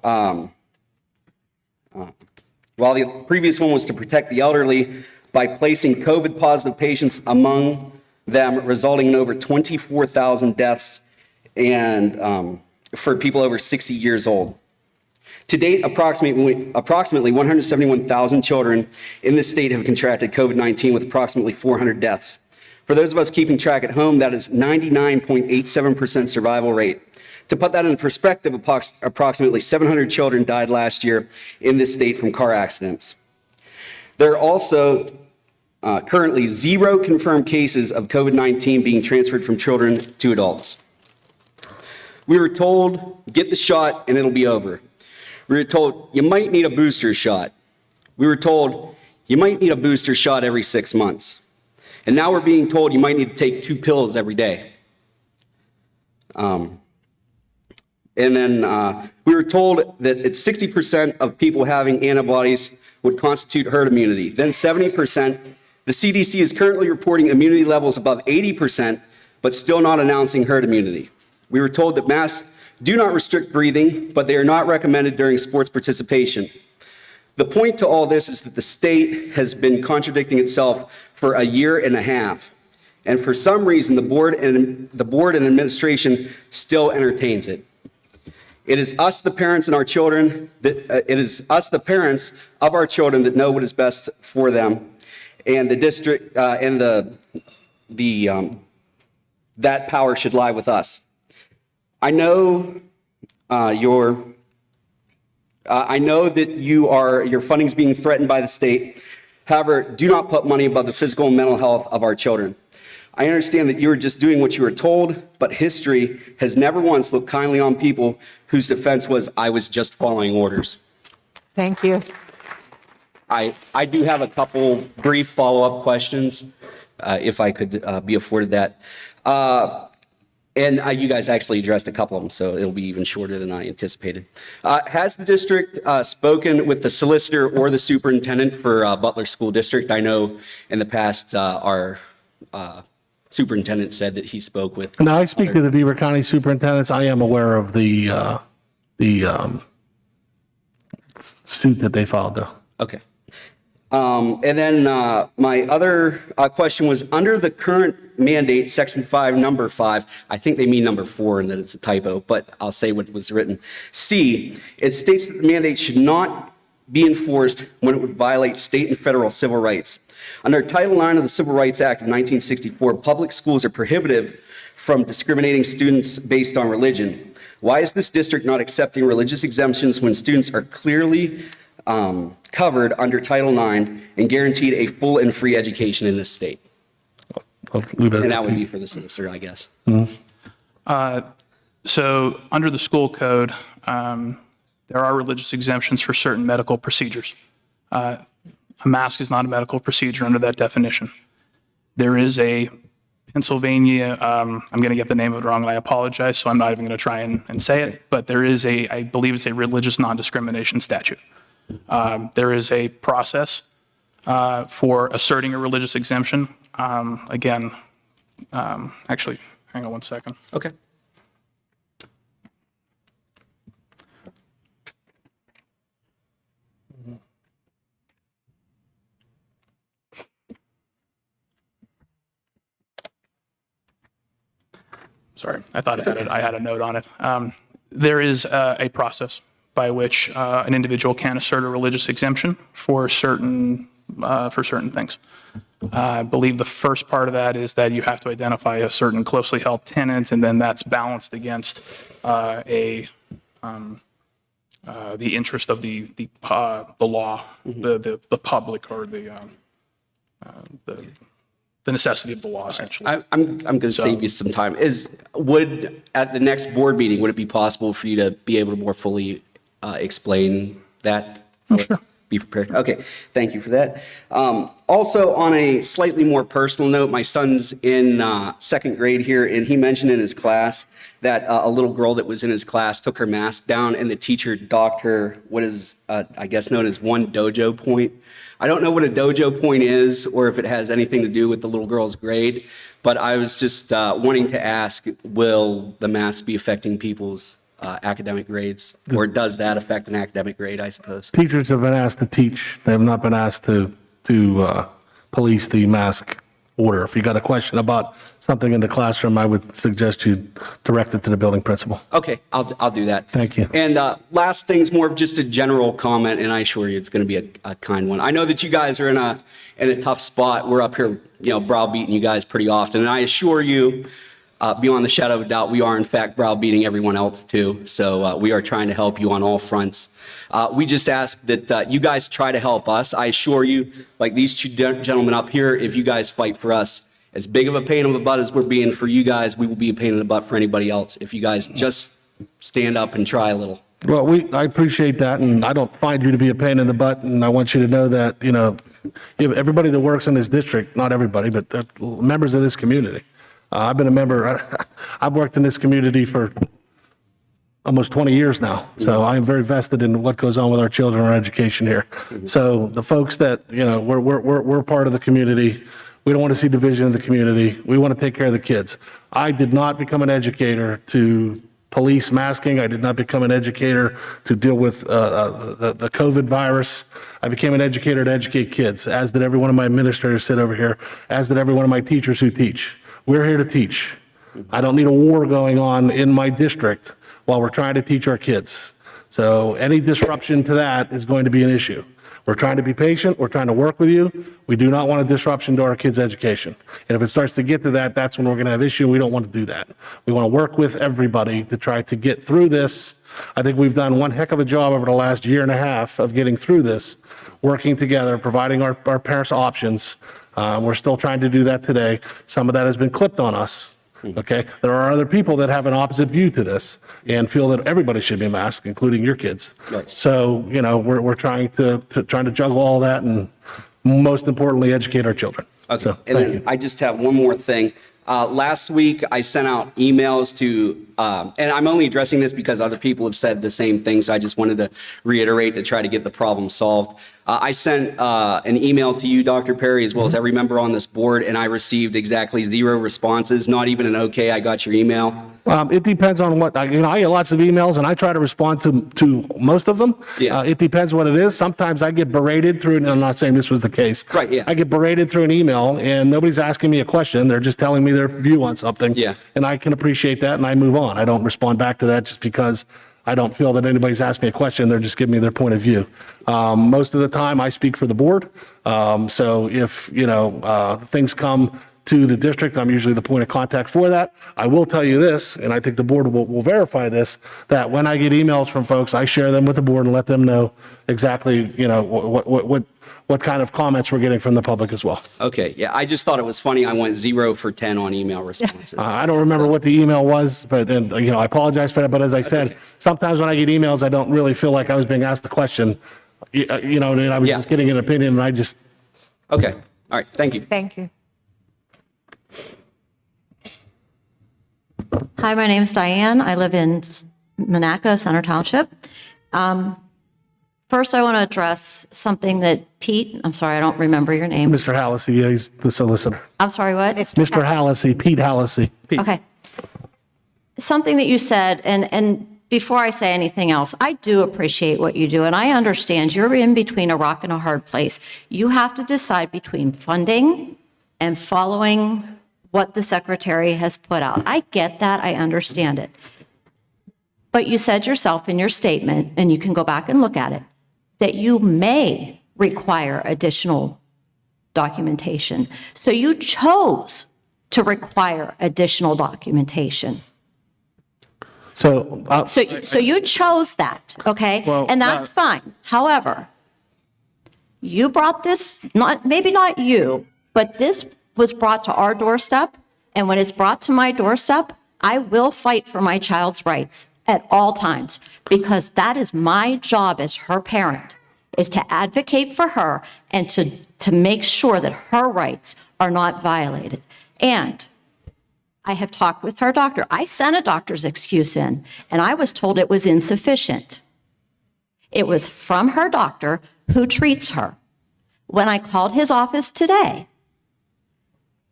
the previous one was to protect the elderly by placing COVID positive patients among them, resulting in over 24,000 deaths and for people over 60 years old. To date, approximately 171,000 children in this state have contracted COVID-19 with approximately 400 deaths. For those of us keeping track at home, that is 99.87% survival rate. To put that in perspective, approximately 700 children died last year in this state from car accidents. There are also currently 0 confirmed cases of COVID-19 being transferred from children to adults. We were told, get the shot and it'll be over. We were told, you might need a booster shot. We were told, you might need a booster shot every 6 months. And now we're being told you might need to take 2 pills every day. And then we were told that it's 60% of people having antibodies would constitute herd immunity. Then 70%. The CDC is currently reporting immunity levels above 80%, but still not announcing herd immunity. We were told that masks do not restrict breathing, but they are not recommended during sports participation. The point to all this is that the state has been contradicting itself for a year and a half. And for some reason, the board and administration still entertains it. It is us, the parents and our children, it is us, the parents of our children, that know what is best for them. And the district and that power should lie with us. I know I know that your funding is being threatened by the state. However, do not put money above the physical and mental health of our children. I understand that you were just doing what you were told, but history has never once looked kindly on people whose defense was, I was just following orders. Thank you. I do have a couple brief follow-up questions, if I could be afforded that. And you guys actually addressed a couple of them, so it'll be even shorter than I anticipated. Has the district spoken with the solicitor or the superintendent for Butler School District? I know in the past our superintendent said that he spoke with. Now, I speak to the Beaver County superintendents. I am aware of the suit that they filed, though. Okay. And then my other question was, under the current mandate, section 5, number 5, I think they mean number 4 and that it's a typo, but I'll say what was written. C, it states that the mandate should not be enforced when it would violate state and federal civil rights. Under Title IX of the Civil Rights Act of 1964, public schools are prohibited from discriminating students based on religion. Why is this district not accepting religious exemptions when students are clearly covered under Title IX and guaranteed a full and free education in this state? And that would be for the solicitor, I guess. Mm-hmm. So under the school code, there are religious exemptions for certain medical procedures. A mask is not a medical procedure under that definition. There is a Pennsylvania, I'm going to get the name of it wrong and I apologize, so I'm not even going to try and say it, but there is I believe it's a religious non-discrimination statute. There is a process for asserting a religious exemption. Again, actually, hang on one second. Okay. Sorry, I thought I had a note on it. There is a process by which an individual can assert a religious exemption for certain things. I believe the first part of that is that you have to identify a certain closely held tenant, and then that's balanced against the interest of the law, the public, or the necessity of the law, essentially. I'm going to save you some time. At the next board meeting, would it be possible for you to be able to more fully explain that? Sure. Be prepared. Okay, thank you for that. Also, on a slightly more personal note, my son's in second grade here, and he mentioned in his class that a little girl that was in his class took her mask down, and the teacher docked her what is, I guess, known as 1 dojo point. I don't know what a dojo point is or if it has anything to do with the little girl's grade, but I was just wanting to ask, will the mask be affecting people's academic grades, or does that affect an academic grade, I suppose? Teachers have been asked to teach. They have not been asked to police the mask order. If you got a question about something in the classroom, I would suggest you direct it to the building principal. Okay, I'll do that. Thank you. And last thing's more of just a general comment, and I assure you it's going to be a kind one. I know that you guys are in a tough spot. We're up here, browbeating you guys pretty often, and I assure you, beyond the shadow of a doubt, we are in fact browbeating everyone else too. So we are trying to help you on all fronts. We just ask that you guys try to help us. I assure you, like these two gentlemen up here, if you guys fight for us, as big of a pain in the butt as we're being for you guys, we will be a pain in the butt for anybody else. If you guys just stand up and try a little. Well, I appreciate that, and I don't find you to be a pain in the butt, and I want you to know that, everybody that works in this district, not everybody, but members of this community. I've been a member, I've worked in this community for almost 20 years now, so I am very vested in what goes on with our children, our education here. So the folks that, we're part of the community, we don't want to see division in the community, we want to take care of the kids. I did not become an educator to police masking, I did not become an educator to deal with the COVID virus. I became an educator to educate kids, as did every one of my administrators sit over here, as did every one of my teachers who teach. We're here to teach. I don't need a war going on in my district while we're trying to teach our kids. So any disruption to that is going to be an issue. We're trying to be patient. We're trying to work with you. We do not want a disruption to our kids' education. And if it starts to get to that, that's when we're going to have issue. We don't want to do that. We want to work with everybody to try to get through this. I think we've done one heck of a job over the last year and a half of getting through this, working together, providing our parents options. We're still trying to do that today. Some of that has been clipped on us. Okay, there are other people that have an opposite view to this and feel that everybody should be masked, including your kids. Right. So we're trying to juggle all that and most importantly educate our children. Okay, So, and thank then you. I just have one more thing. Last week, I sent out emails to, and I'm only addressing this because other people have said the same thing, so I just wanted to reiterate to try to get the problem solved. I sent an email to you, Dr. Perry, as well as every member on this board, and I received exactly 0 responses, not even an okay, I got your email. It depends on what, I get lots of emails and I try to respond to most of them. Yeah. It depends what it is. Sometimes I get berated through, and I'm not saying this was the case. Right, yeah. I get berated through an email and nobody's asking me a question. They're just telling me their view on something. Yeah. And I can appreciate that and I move on. I don't respond back to that just because I don't feel that anybody's asked me a question. They're just giving me their point of view. Most of the time I speak for the board. So if, things come to the district, I'm usually the point of contact for that. I will tell you this, and I think the board will verify this, that when I get emails from folks, I share them with the board and let them know exactly, what kind of comments we're getting from the public as well. Okay, yeah, I just thought it was funny. I went 0 for 10 on email responses. I don't remember what the email was, but, I apologize for that. But as I said, sometimes when I get emails, I don't really feel like I was being asked the question, and I was Yeah. just getting an opinion and I just. Okay, all right, thank you. Thank you. Hi, my name is Diane. I live in Monaca, Center Township. First, I want to address something that Pete, I'm sorry, I don't remember your name. Mr. Hallisey, yeah, he's the solicitor. I'm sorry, what? Mr. Hallisey, Pete Hallisey. Okay. Something that you said, and before I say anything else, I do appreciate what you do, and I understand you're in between a rock and a hard place. You have to decide between funding and following what the secretary has put out. I get that. I understand it. But you said yourself in your statement, and you can go back and look at it, that you may require additional documentation. So you chose to require additional documentation. So, So you chose that, okay? Well, And that's fine. However, you brought this, maybe not you, but this was brought to our doorstep. And when it's brought to my doorstep, I will fight for my child's rights at all times, because that is my job as her parent, is to advocate for her and to make sure that her rights are not violated. And I have talked with her doctor. I sent a doctor's excuse in, and I was told it was insufficient. It was from her doctor who treats her. When I called his office today,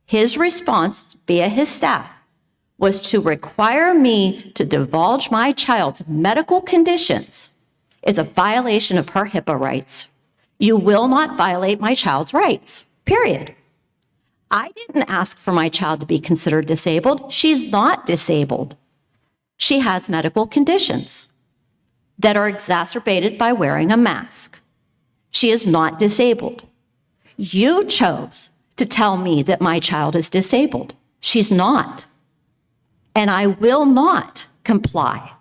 his response via his staff was to require me to divulge my child's medical conditions is a violation of her HIPAA rights. You will not violate my child's rights, period. I didn't ask for my child to be considered disabled. She's not disabled. She has medical conditions that are exacerbated by wearing a mask. She is not disabled. You chose to tell me that my child is disabled. She's not. And I will not comply.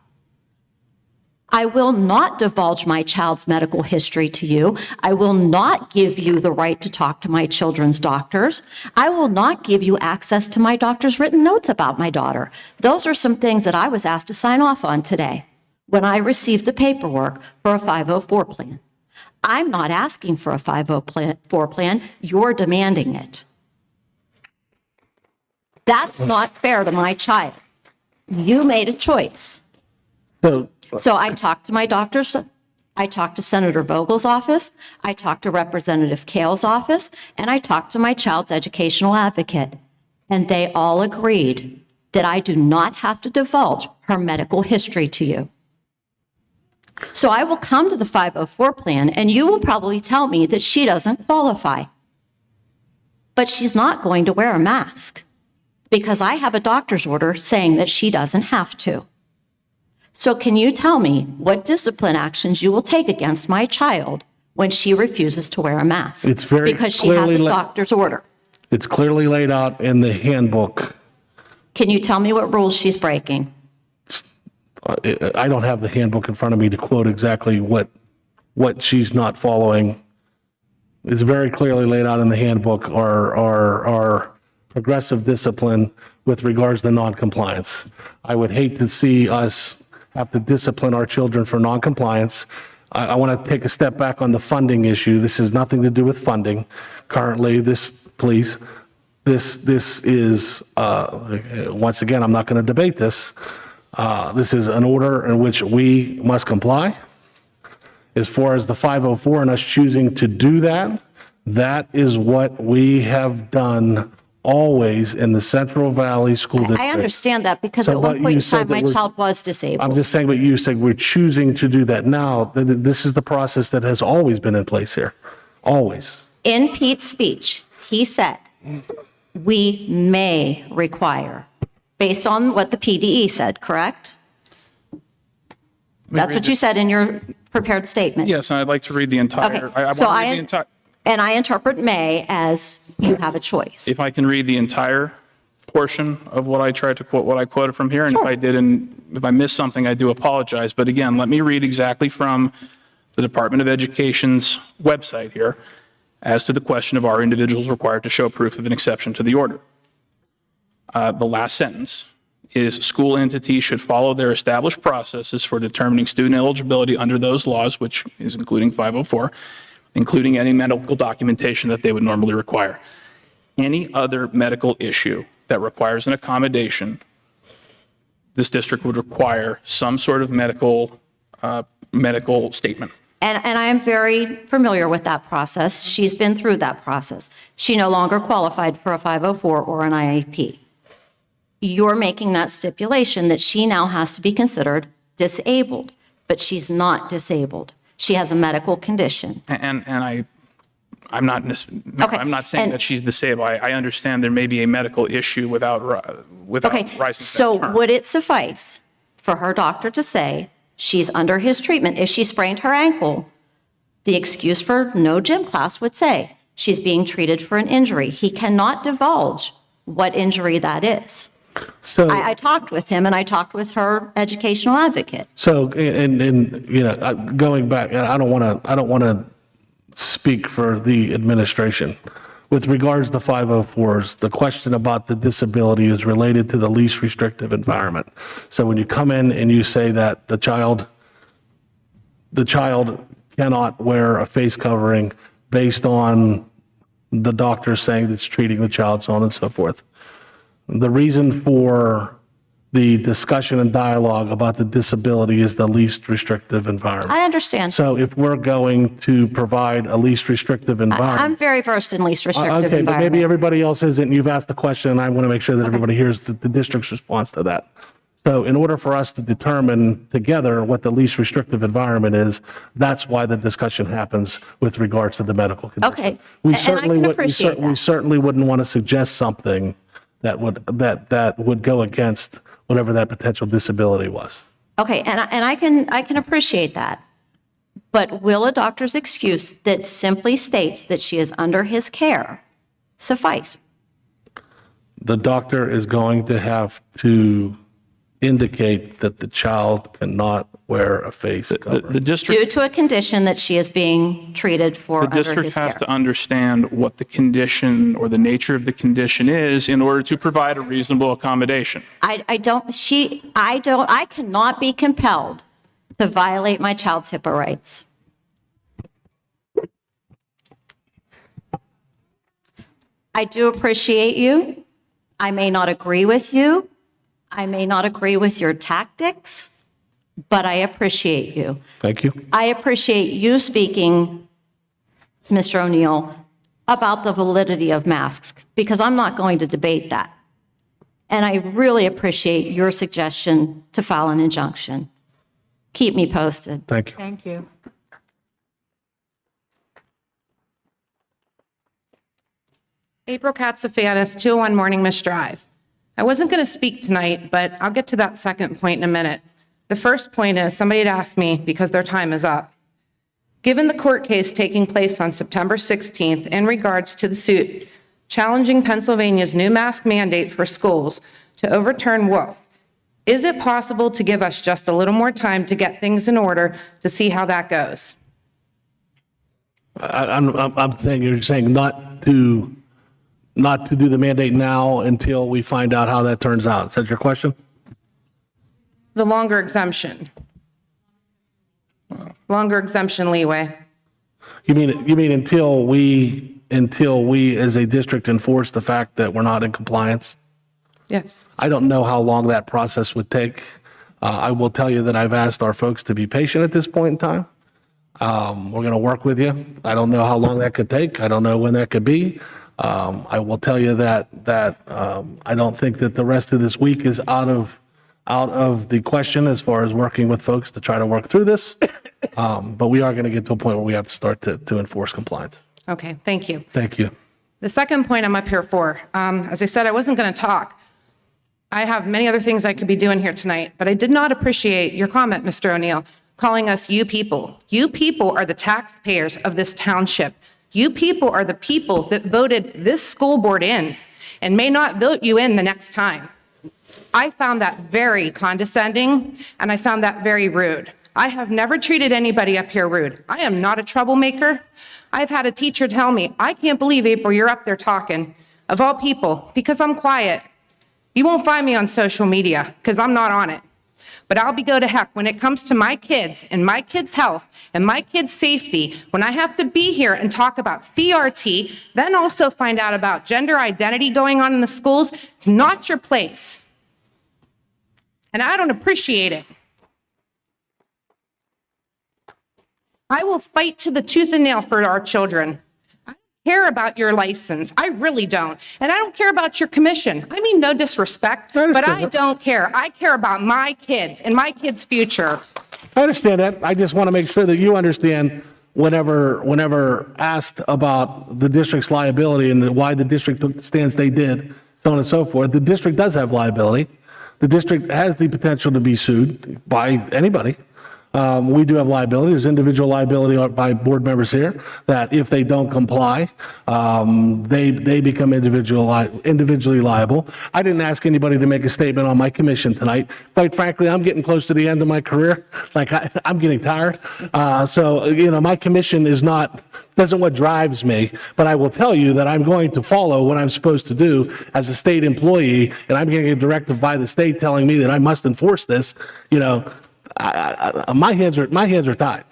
I will not divulge my child's medical history to you. I will not give you the right to talk to my children's doctors. I will not give you access to my doctor's written notes about my daughter. Those are some things that I was asked to sign off on today when I received the paperwork for a 504 plan. I'm not asking for a 504 plan. You're demanding it. That's not fair to my child. You made a choice. So I talked to my doctors. I talked to Senator Vogel's office. I talked to Representative Kale's office. And I talked to my child's educational advocate. And they all agreed that I do not have to divulge her medical history to you. So I will come to the 504 plan, and you will probably tell me that she doesn't qualify. But she's not going to wear a mask, because I have a doctor's order saying that she doesn't have to. So can you tell me what discipline actions you will take against my child when she refuses to wear a mask? It's very because she has a clearly doctor's order. It's clearly laid out in the handbook. Can you tell me what rules she's breaking? I don't have the handbook in front of me to quote exactly what she's not following. It's very clearly laid out in the handbook, our progressive discipline with regards to noncompliance. I would hate to see us have to discipline our children for noncompliance. I want to take a step back on the funding issue. This has nothing to do with funding. Currently, this is, once again, I'm not going to debate this. This is an order in which we must comply. As far as the 504 and us choosing to do that, that is what we have done always in the Central Valley School District. I understand that, because So, at one but point you in said time, that my we're- child was disabled. I'm just saying what you said, we're choosing to do that now. This is the process that has always been in place here, always. In Pete's speech, he said, we may require, based on what the PDE said, correct? That's what you said in your prepared statement. Yes, and I'd like to read the entire. Okay, I so want to read the entire. And I interpret may as you have a choice. If I can read the entire portion of what I tried to quote, what I quoted from here, and if I didn't, if I missed something, I do apologize. But again, let me read exactly from the Department of Education's website here as to the question of are individuals required to show proof of an exception to the order. The last sentence is school entities should follow their established processes for determining student eligibility under those laws, which is including 504, including any medical documentation that they would normally require. Any other medical issue that requires an accommodation, this district would require some sort of medical statement. And I am very familiar with that process. She's been through that process. She no longer qualified for a 504 or an IEP. You're making that stipulation that she now has to be considered disabled, but she's not disabled. She has a medical condition. And I I'm not, no, Okay, I'm not saying and- that she's disabled. I understand there may be a medical issue without Okay, rising to so that term. would it suffice for her doctor to say she's under his treatment? If she sprained her ankle, the excuse for no gym class would say she's being treated for an injury. He cannot divulge what injury that is. So, I talked with him and I talked with her educational advocate. so, and, you know, going back, I don't want to speak for the administration. With regards to 504s, the question about the disability is related to the least restrictive environment. So when you come in and you say that the child cannot wear a face covering based on the doctor saying that's treating the child, so on and so forth. The reason for the discussion and dialogue about the disability is the least restrictive environment. I understand. So if we're going to provide a least restrictive environment. I'm very versed in least restrictive Okay, but maybe environment. everybody else isn't, and you've asked the question, and I want to make sure that everybody hears the district's response to that. So in order for us to determine together what the least restrictive environment is, that's why the discussion happens with regards to the medical condition. Okay, We and I certainly can would- appreciate We that. certainly wouldn't want to suggest something that would go against whatever that potential disability was. Okay, and I can appreciate that. But will a doctor's excuse that simply states that she is under his care suffice? The doctor is going to have to indicate that the child cannot wear a face cover. The district. Due to a condition that she is being treated for The under district his has care. to understand what the condition or the nature of the condition is in order to provide a reasonable accommodation. I cannot be compelled to violate my child's HIPAA rights. I do appreciate you. I may not agree with you. I may not agree with your tactics, but I appreciate you. Thank you. I appreciate you speaking, Mr. O'Neill, about the validity of masks, because I'm not going to debate that. And I really appreciate your suggestion to file an injunction. Keep me posted. Thank you. Thank you. April Katsafanis, 201 Morning Mist Drive. I wasn't going to speak tonight, but I'll get to that second point in a minute. The first point is somebody had asked me, because their time is up, given the court case taking place on September 16th in regards to the suit challenging Pennsylvania's new mask mandate for schools to overturn Wolf, is it possible to give us just a little more time to get things in order to see how that goes? I'm saying, you're saying not to do the mandate now until we find out how that turns out. Is that your question? The longer exemption. Longer exemption leeway. You mean until we as a district enforce the fact that we're not in compliance? Yes. I don't know how long that process would take. I will tell you that I've asked our folks to be patient at this point in time. We're going to work with you. I don't know how long that could take. I don't know when that could be. I will tell you that I don't think that the rest of this week is out of the question as far as working with folks to try to work through this. But we are going to get to a point where we have to start to enforce compliance. Okay, thank you. Thank you. The second point I'm up here for, as I said, I wasn't going to talk. I have many other things I could be doing here tonight, but I did not appreciate your comment, Mr. O'Neill, calling us you people. You people are the taxpayers of this township. You people are the people that voted this school board in and may not vote you in the next time. I found that very condescending, and I found that very rude. I have never treated anybody up here rude. I am not a troublemaker. I've had a teacher tell me, I can't believe, April, you're up there talking, of all people, because I'm quiet. You won't find me on social media, because I'm not on it. But I'll go to heck when it comes to my kids and my kids' health and my kids' safety, when I have to be here and talk about CRT, then also find out about gender identity going on in the schools, it's not your place. And I don't appreciate it. I will fight to the tooth and nail for our children. I don't care about your license. I really don't. And I don't care about your commission. I mean, no disrespect, but I don't care. I care about my kids and my kids' future. I understand that. I just want to make sure that you understand whenever asked about the district's liability and why the district took the stance they did, so on and so forth, the district does have liability. The district has the potential to be sued by anybody. We do have liability. There's individual liability by board members here that if they don't comply, they become individually liable. I didn't ask anybody to make a statement on my commission tonight. Quite frankly, I'm getting close to the end of my career. Like I'm getting tired. So, my commission doesn't what drives me, but I will tell you that I'm going to follow what I'm supposed to do as a state employee, and I'm getting a directive by the state telling me that I must enforce this. My hands are tied.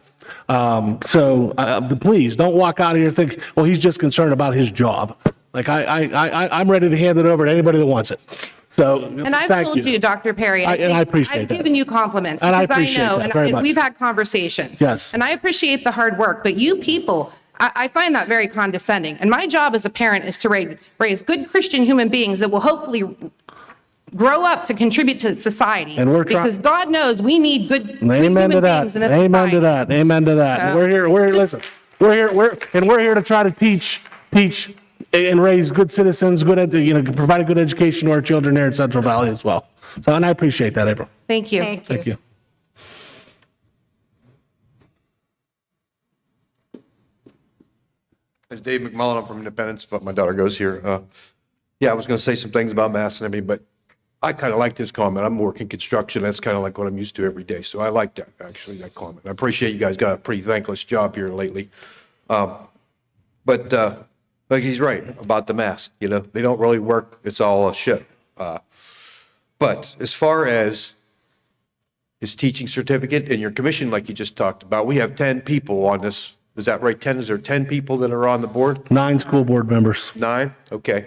Please don't walk out of here thinking, well, he's just concerned about his job. Like I'm ready to hand it over to anybody that wants it. So, And I've thank told you, Dr. Perry, I appreciate I've that. given you compliments. And I because appreciate know, that and very much. We've had conversations. Yes. And I appreciate the hard work, but you people, I find that very condescending. And my job as a parent is to raise good Christian human beings that will hopefully grow up to contribute to society. And we're because God knows we need good Amen human to that. beings in this Amen society. to that. Amen to that. So- We're here to try to teach and raise good citizens, provide a good education to our children here in Central Valley as well. So, and I appreciate that, April. Thank you. Thank you. It's Dave McMullen. I'm from Independence, but my daughter goes here. Yeah, I was going to say some things about masks and everything, but I kind of like this comment. I'm working construction. That's kind of like what I'm used to every day. So I like that, actually, that comment. I appreciate you guys got a pretty thankless job here lately. But like he's right about the mask. They don't really work. It's all a show. But as far as his teaching certificate and your commission, like you just talked about, we have 10 people on this. Is that right? 10? Is there 10 people that are on the board? 9 school board members. 9? Okay.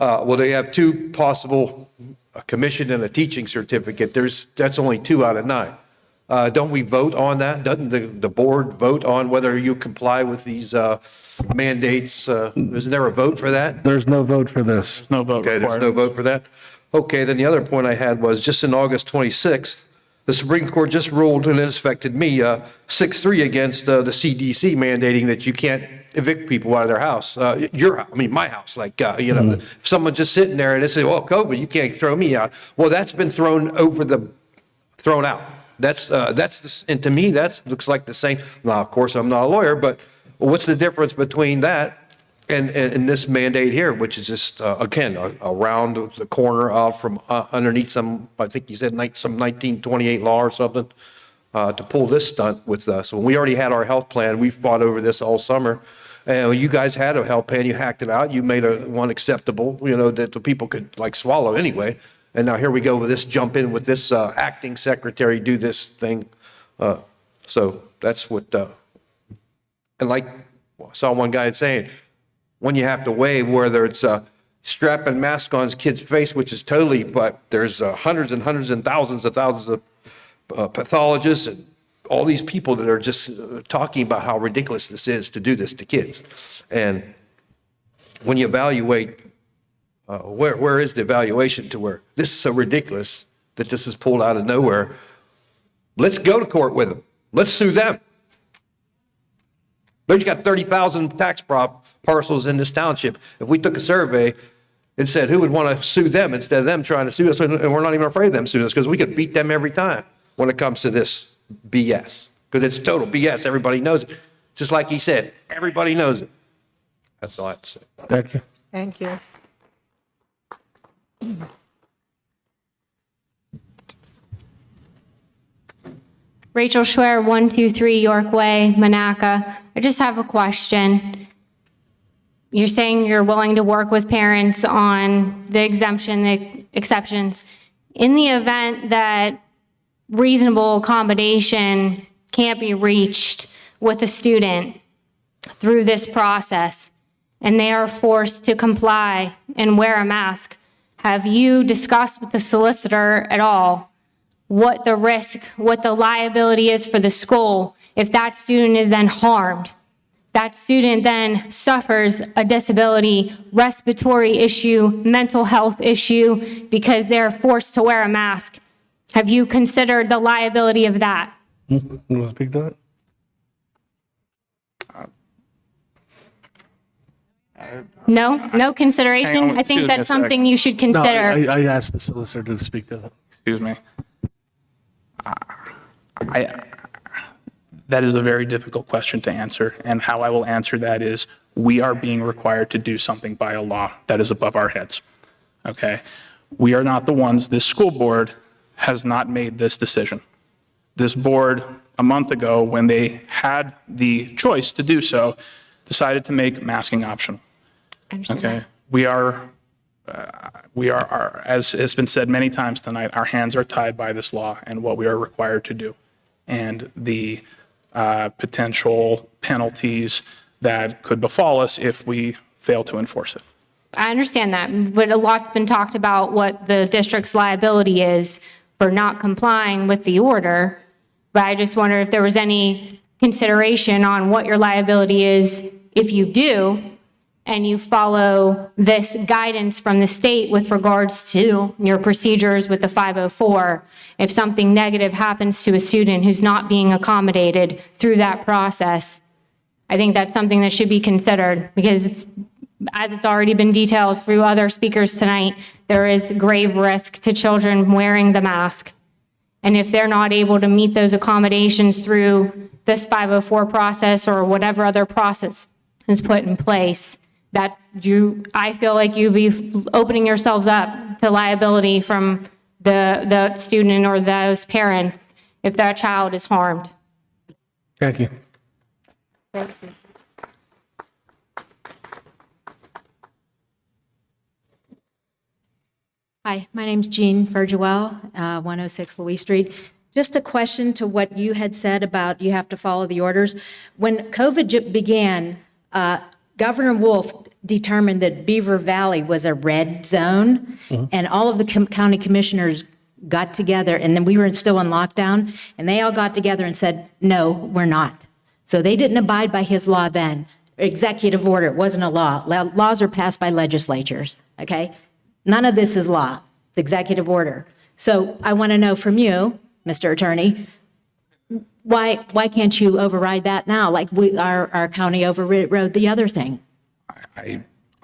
Well, they have 2 possible, a commission and a teaching certificate. That's only 2 out of 9. Don't we vote on that? Doesn't the board vote on whether you comply with these mandates? Isn't there a vote for that? There's no vote for this. No vote Okay, there's no vote for that? Okay, then the other point I had was just in August 26th, the Supreme Court just ruled, and it affected me, 6-3 against the CDC mandating that you can't evict people out of their house. My house. Like, if someone's just sitting there and they say, well, COVID, you can't throw me out. Well, that's been thrown out. And to me, that looks like the same. Now, of course, I'm not a lawyer, but what's the difference between that and this mandate here, which is just, again, around the corner out from underneath some, I think you said some 1928 law or something, to pull this stunt with us. When we already had our health plan, we fought over this all summer. And you guys had a health plan, you hacked it out, you made one acceptable, that the people could swallow anyway. And now here we go with this, jump in with this acting secretary, do this thing. So that's what, and like I saw one guy saying, when you have to weigh whether it's strapping mask on his kid's face, which is totally, but there's hundreds and hundreds and thousands of pathologists and all these people that are just talking about how ridiculous this is to do this to kids. And when you evaluate, where is the evaluation to where this is so ridiculous that this is pulled out of nowhere? Let's go to court with them. Let's sue them. There's got 30,000 tax parcels in this township. If we took a survey and said who would want to sue them instead of them trying to sue us, and we're not even afraid of them suing us because we could beat them every time when it comes to this BS. Because it's total BS. Everybody knows it. Just like he said, everybody knows it. That's all I have to say. Thank you. Thank you. Rachel Schwer, 123 York Way, Monaca. I just have a question. You're saying you're willing to work with parents on the exceptions. In the event that reasonable accommodation can't be reached with a student through this process, and they are forced to comply and wear a mask, have you discussed with the solicitor at all what the risk, what the liability is for the school if that student is then harmed? That student then suffers a disability, respiratory issue, mental health issue because they're forced to wear a mask. Have you considered the liability of that? You want to speak to that? No consideration? Hang on, I think excuse me a that's sec. something you should No, consider. I asked the solicitor to speak to that. Excuse me. That is a very difficult question to answer, and how I will answer that is, we are being required to do something by a law that is above our heads, okay? We are not the ones, this school board has not made this decision. This board, a month ago, when they had the choice to do so, decided to make masking optional. I understand Okay, that. we are, as has been said many times tonight, our hands are tied by this law and what we are required to do, and the potential penalties that could befall us if we fail to enforce it. I understand that, but a lot's been talked about what the district's liability is for not complying with the order. But I just wonder if there was any consideration on what your liability is if you do, and you follow this guidance from the state with regards to your procedures with the 504. If something negative happens to a student who's not being accommodated through that process, I think that's something that should be considered, because it's, as it's already been detailed through other speakers tonight, there is grave risk to children wearing the mask. And if they're not able to meet those accommodations through this 504 process or whatever other process is put in place, that I feel like you'd be opening yourselves up to liability from the student or those parents if that child is harmed. Thank you. Thank you. Hi, my name's Jean Ferguel, 106 Louis Street. Just a question to what you had said about you have to follow the orders. When COVID began, Governor Wolf determined that Beaver Valley was a red zone, and all of the county commissioners got together, and then we were still in lockdown, and they all got together and said, no, we're not. So they didn't abide by his law then. Executive order, it wasn't a law. Laws are passed by legislatures, okay? None of this is law. It's executive order. So I want to know from you, Mr. Attorney, why can't you override that now, like our county overrode the other thing?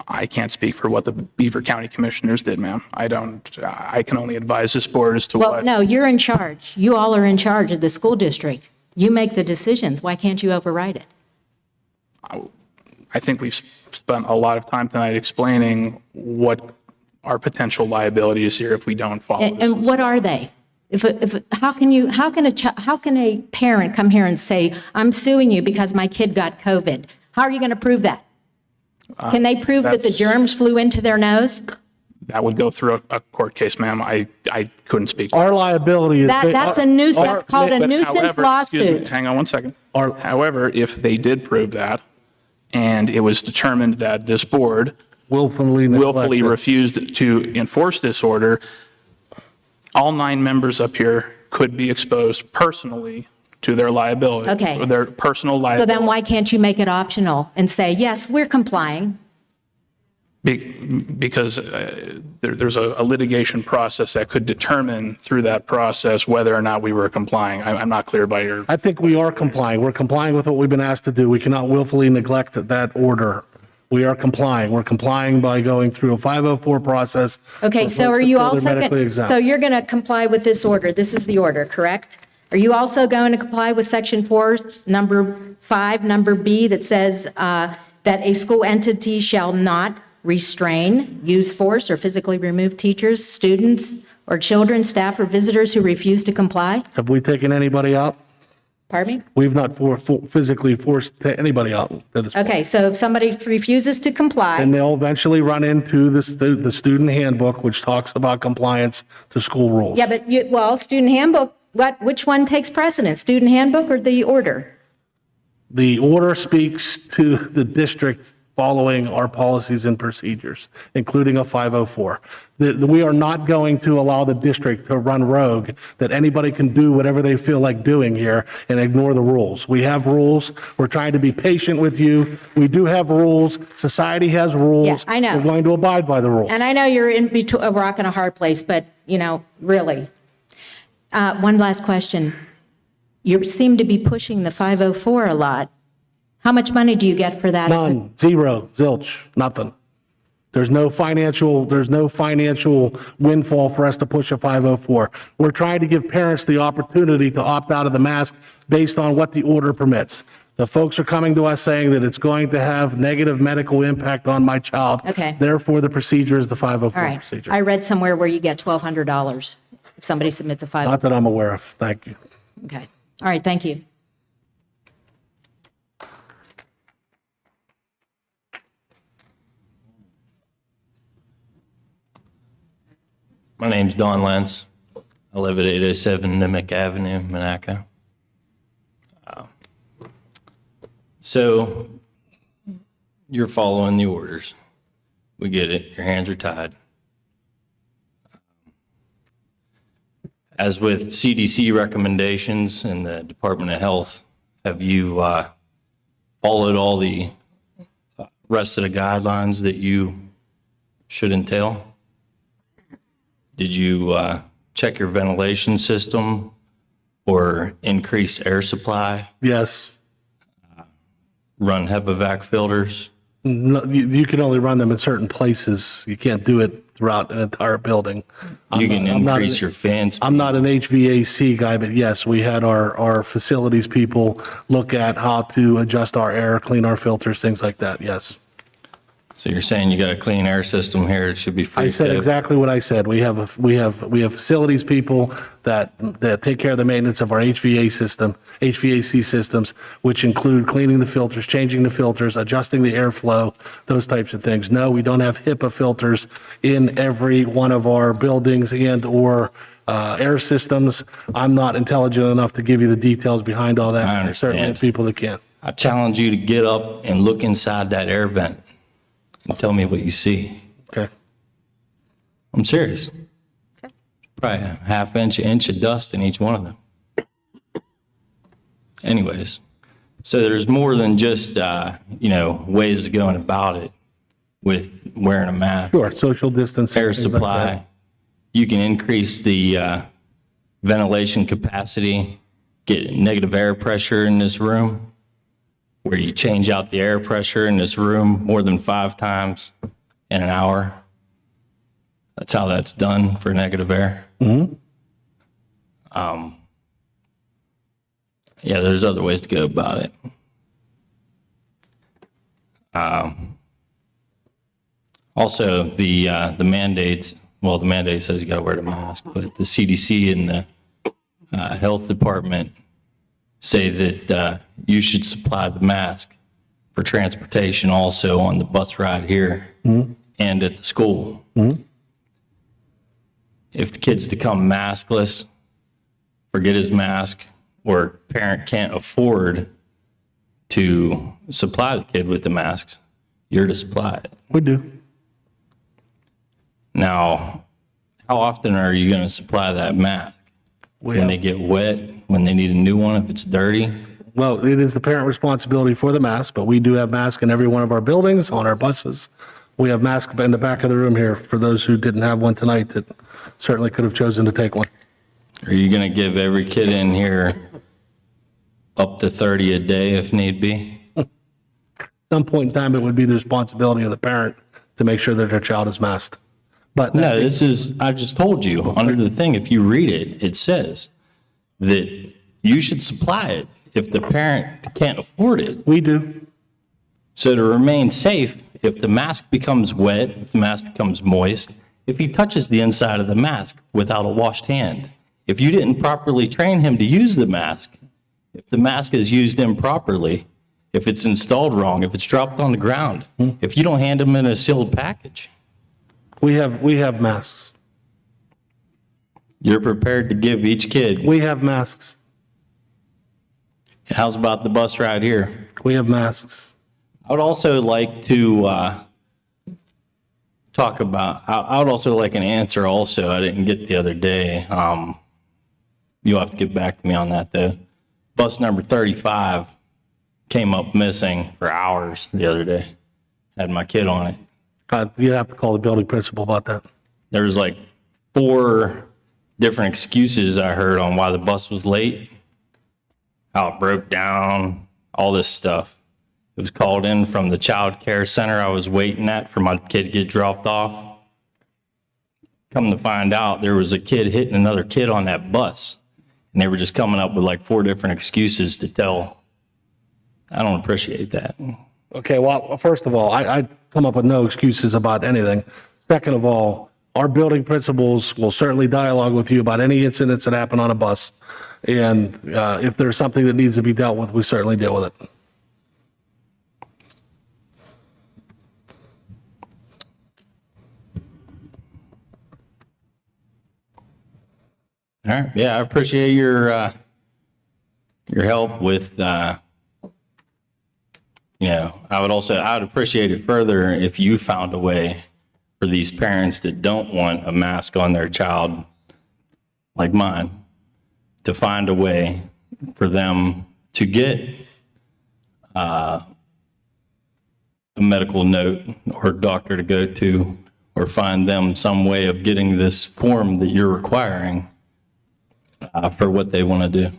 I can't speak for what the Beaver County Commissioners did, ma'am. I can only advise this board as to Well, what. no, you're in charge. You all are in charge of the school district. You make the decisions. Why can't you override it? I think we've spent a lot of time tonight explaining what our potential liability is here if we don't follow this. And what are they? How can a parent come here and say, I'm suing you because my kid got COVID? How are you going to prove that? Can they prove that the germs flew into their nose? That would go through a court case, ma'am. I couldn't speak. Our liability is. That's called a nuisance Excuse me, lawsuit. hang on one second. However, if they did prove that, and it was determined that this board willfully refused to enforce this order, all 9 members up here could be exposed personally to their liability. Okay. Or their personal So liability. then why can't you make it optional and say, yes, we're complying? Because there's a litigation process that could determine through that process whether or not we were complying. I'm not clear by your. I think we are complying. We're complying with what we've been asked to do. We cannot willfully neglect that order. We are complying. We're complying by going through a 504 process. Okay, for so folks are that you feel they're also, medically exempt. so you're going to comply with this order? This is the order, correct? Are you also going to comply with section 4, number 5, number B, that says that a school entity shall not restrain, use force, or physically remove teachers, students, or children, staff, or visitors who refuse to comply? Have we taken anybody out? Pardon me? We've not physically forced anybody out at this point. Okay, so if somebody refuses to comply, And they'll eventually run into the student handbook, which talks about compliance to school rules. yeah, but student handbook, which one takes precedence, student handbook or the order? The order speaks to the district following our policies and procedures, including a 504. We are not going to allow the district to run rogue, that anybody can do whatever they feel like doing here and ignore the rules. We have rules. We're trying to be patient with you. We do have rules. Society has rules. Yeah, I know. We're going to abide by the rules. And I know you're in between a rock and a hard place, but, really. One last question. You seem to be pushing the 504 a lot. How much money do you get for that? None, zero, zilch, nothing. There's no financial windfall for us to push a 504. We're trying to give parents the opportunity to opt out of the mask based on what the order permits. The folks are coming to us saying that it's going to have negative medical impact on my child. Okay. Therefore, the procedure is the 504 All right. procedure. I read somewhere where you get $1,200 if somebody submits a 504. Not that I'm aware of. Thank you. Okay. All right, thank you. My name's Don Lentz. I live at 807 Nimick Avenue, Monaco. So you're following the orders. We get it. Your hands are tied. As with CDC recommendations and the Department of Health, have you followed all the rest of the guidelines that you should entail? Did you check your ventilation system or increase air supply? Yes. Run HEPA filters? No, you can only run them in certain places. You can't do it throughout an entire building. You can increase your fan speed. I'm not an HVAC guy, but yes, we had our facilities people look at how to adjust our air, clean our filters, things like that, yes. So you're saying you got a clean air system here, it should be free. I said exactly what I said. We have facilities people that take care of the maintenance of our HVAC systems, which include cleaning the filters, changing the filters, adjusting the airflow, those types of things. No, we don't have HEPA filters in every one of our buildings and/or air systems. I'm not intelligent enough to give you the details behind all that. I understand. Certainly people that can. I challenge you to get up and look inside that air vent and tell me what you see. Okay. I'm serious. Probably a half inch, inch of dust in each one of them. Anyways, so there's more than just, ways of going about it with wearing a mask. Sure, social distancing. Air things like supply. that. You can increase the ventilation capacity, get negative air pressure in this room, where you change out the air pressure in this room more than 5 times in an hour. That's how that's done for negative air. Mm-hmm. Yeah, there's other ways to go about it. Also, the mandates, well, the mandate says you got to wear the mask, but the CDC and the health department say that you should supply the mask for transportation also on the bus ride here and at the school. If the kid's to come maskless, forget his mask, or a parent can't afford to supply the kid with the masks, you're to supply it. We do. Now, how often are you going to supply that mask? When they get wet, when they need a new one, if it's dirty? Well, it is the parent responsibility for the mask, but we do have masks in every one of our buildings, on our buses. We have masks in the back of the room here for those who didn't have one tonight that certainly could have chosen to take one. Are you going to give every kid in here up to 30 a day if need be? At some point in time, it would be the responsibility of the parent to make sure that their child is masked. But no, this is, I just told you, under the thing, if you read it, it says that you should supply it if the parent can't afford it. We do. So to remain safe, if the mask becomes wet, if the mask becomes moist, if he touches the inside of the mask without a washed hand, if you didn't properly train him to use the mask, if the mask is used improperly, if it's installed wrong, if it's dropped on the ground, if you don't hand him in a sealed package. We have masks. You're prepared to give each kid. We have masks. How's about the bus ride here? We have masks. I would also like to talk about, I would also like an answer also, I didn't get the other day. You'll have to get back to me on that though. Bus number 35 came up missing for hours the other day. Had my kid on it. You have to call the building principal about that. There's like 4 different excuses I heard on why the bus was late, how it broke down, all this stuff. It was called in from the child care center I was waiting at for my kid to get dropped off. Come to find out, there was a kid hitting another kid on that bus. And they were just coming up with like 4 different excuses to tell. I don't appreciate that. Okay, well, first of all, I come up with no excuses about anything. Second of all, our building principals will certainly dialogue with you about any incidents that happen on a bus. And if there's something that needs to be dealt with, we certainly deal with it. All right. Yeah, I appreciate your help with, I would appreciate it further if you found a way for these parents that don't want a mask on their child, like mine, to find a way for them to get a medical note or doctor to go to, or find them some way of getting this form that you're requiring for what they want to do.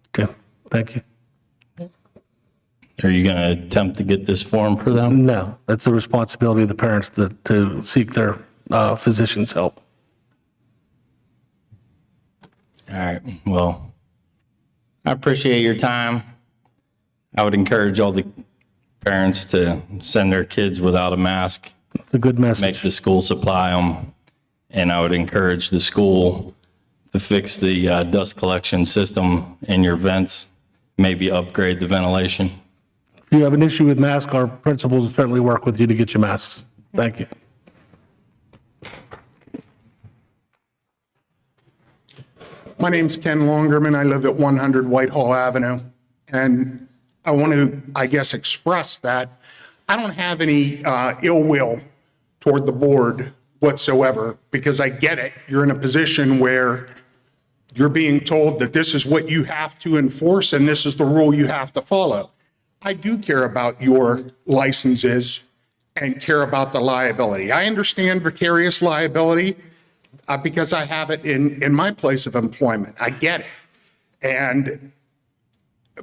Okay, thank you. Are you going to attempt to get this form for them? No, that's the responsibility of the parents to seek their physician's help. All right, well, I appreciate your time. I would encourage all the parents to send their kids without a mask. It's a good message. Make the school supply them. And I would encourage the school to fix the dust collection system in your vents, maybe upgrade the ventilation. If you have an issue with masks, our principals will certainly work with you to get you masks. Thank you. My name's Ken Longerman. I live at 100 Whitehall Avenue. And I want to, express that I don't have any ill will toward the board whatsoever, because I get it. You're in a position where you're being told that this is what you have to enforce and this is the rule you have to follow. I do care about your licenses and care about the liability. I understand vicarious liability because I have it in my place of employment. I get it. And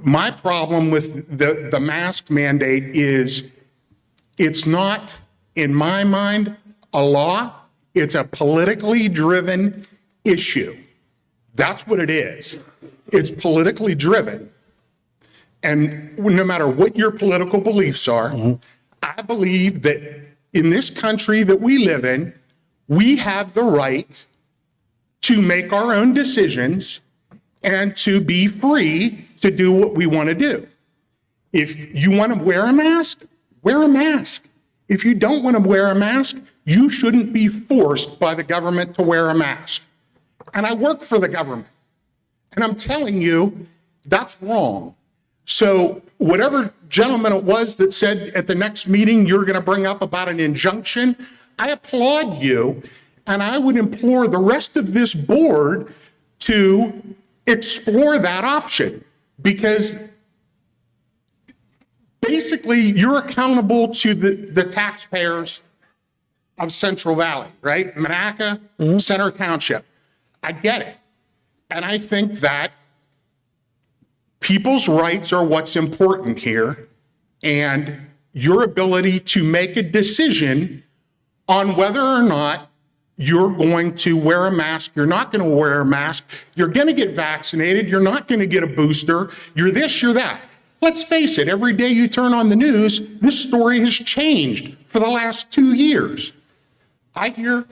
my problem with the mask mandate is it's not, in my mind, a law. It's a politically driven issue. That's what it is. It's politically driven. And no matter what your political beliefs are, I believe that in this country that we live in, we have the right to make our own decisions and to be free to do what we want to do. If you want to wear a mask, wear a mask. If you don't want to wear a mask, you shouldn't be forced by the government to wear a mask. And I work for the government. And I'm telling you, that's wrong. So whatever gentleman it was that said at the next meeting you're going to bring up about an injunction, I applaud you. And I would implore the rest of this board to explore that option, because basically you're accountable to the taxpayers of Central Valley, right? Monaca, Center Township. I get it. And I think that people's rights are what's important here, and your ability to make a decision on whether or not you're going to wear a mask, you're not going to wear a mask, you're going to get vaccinated, you're not going to get a booster, you're this, you're that. Let's face it, every day you turn on the news, this story has changed for the last 2 years. I hear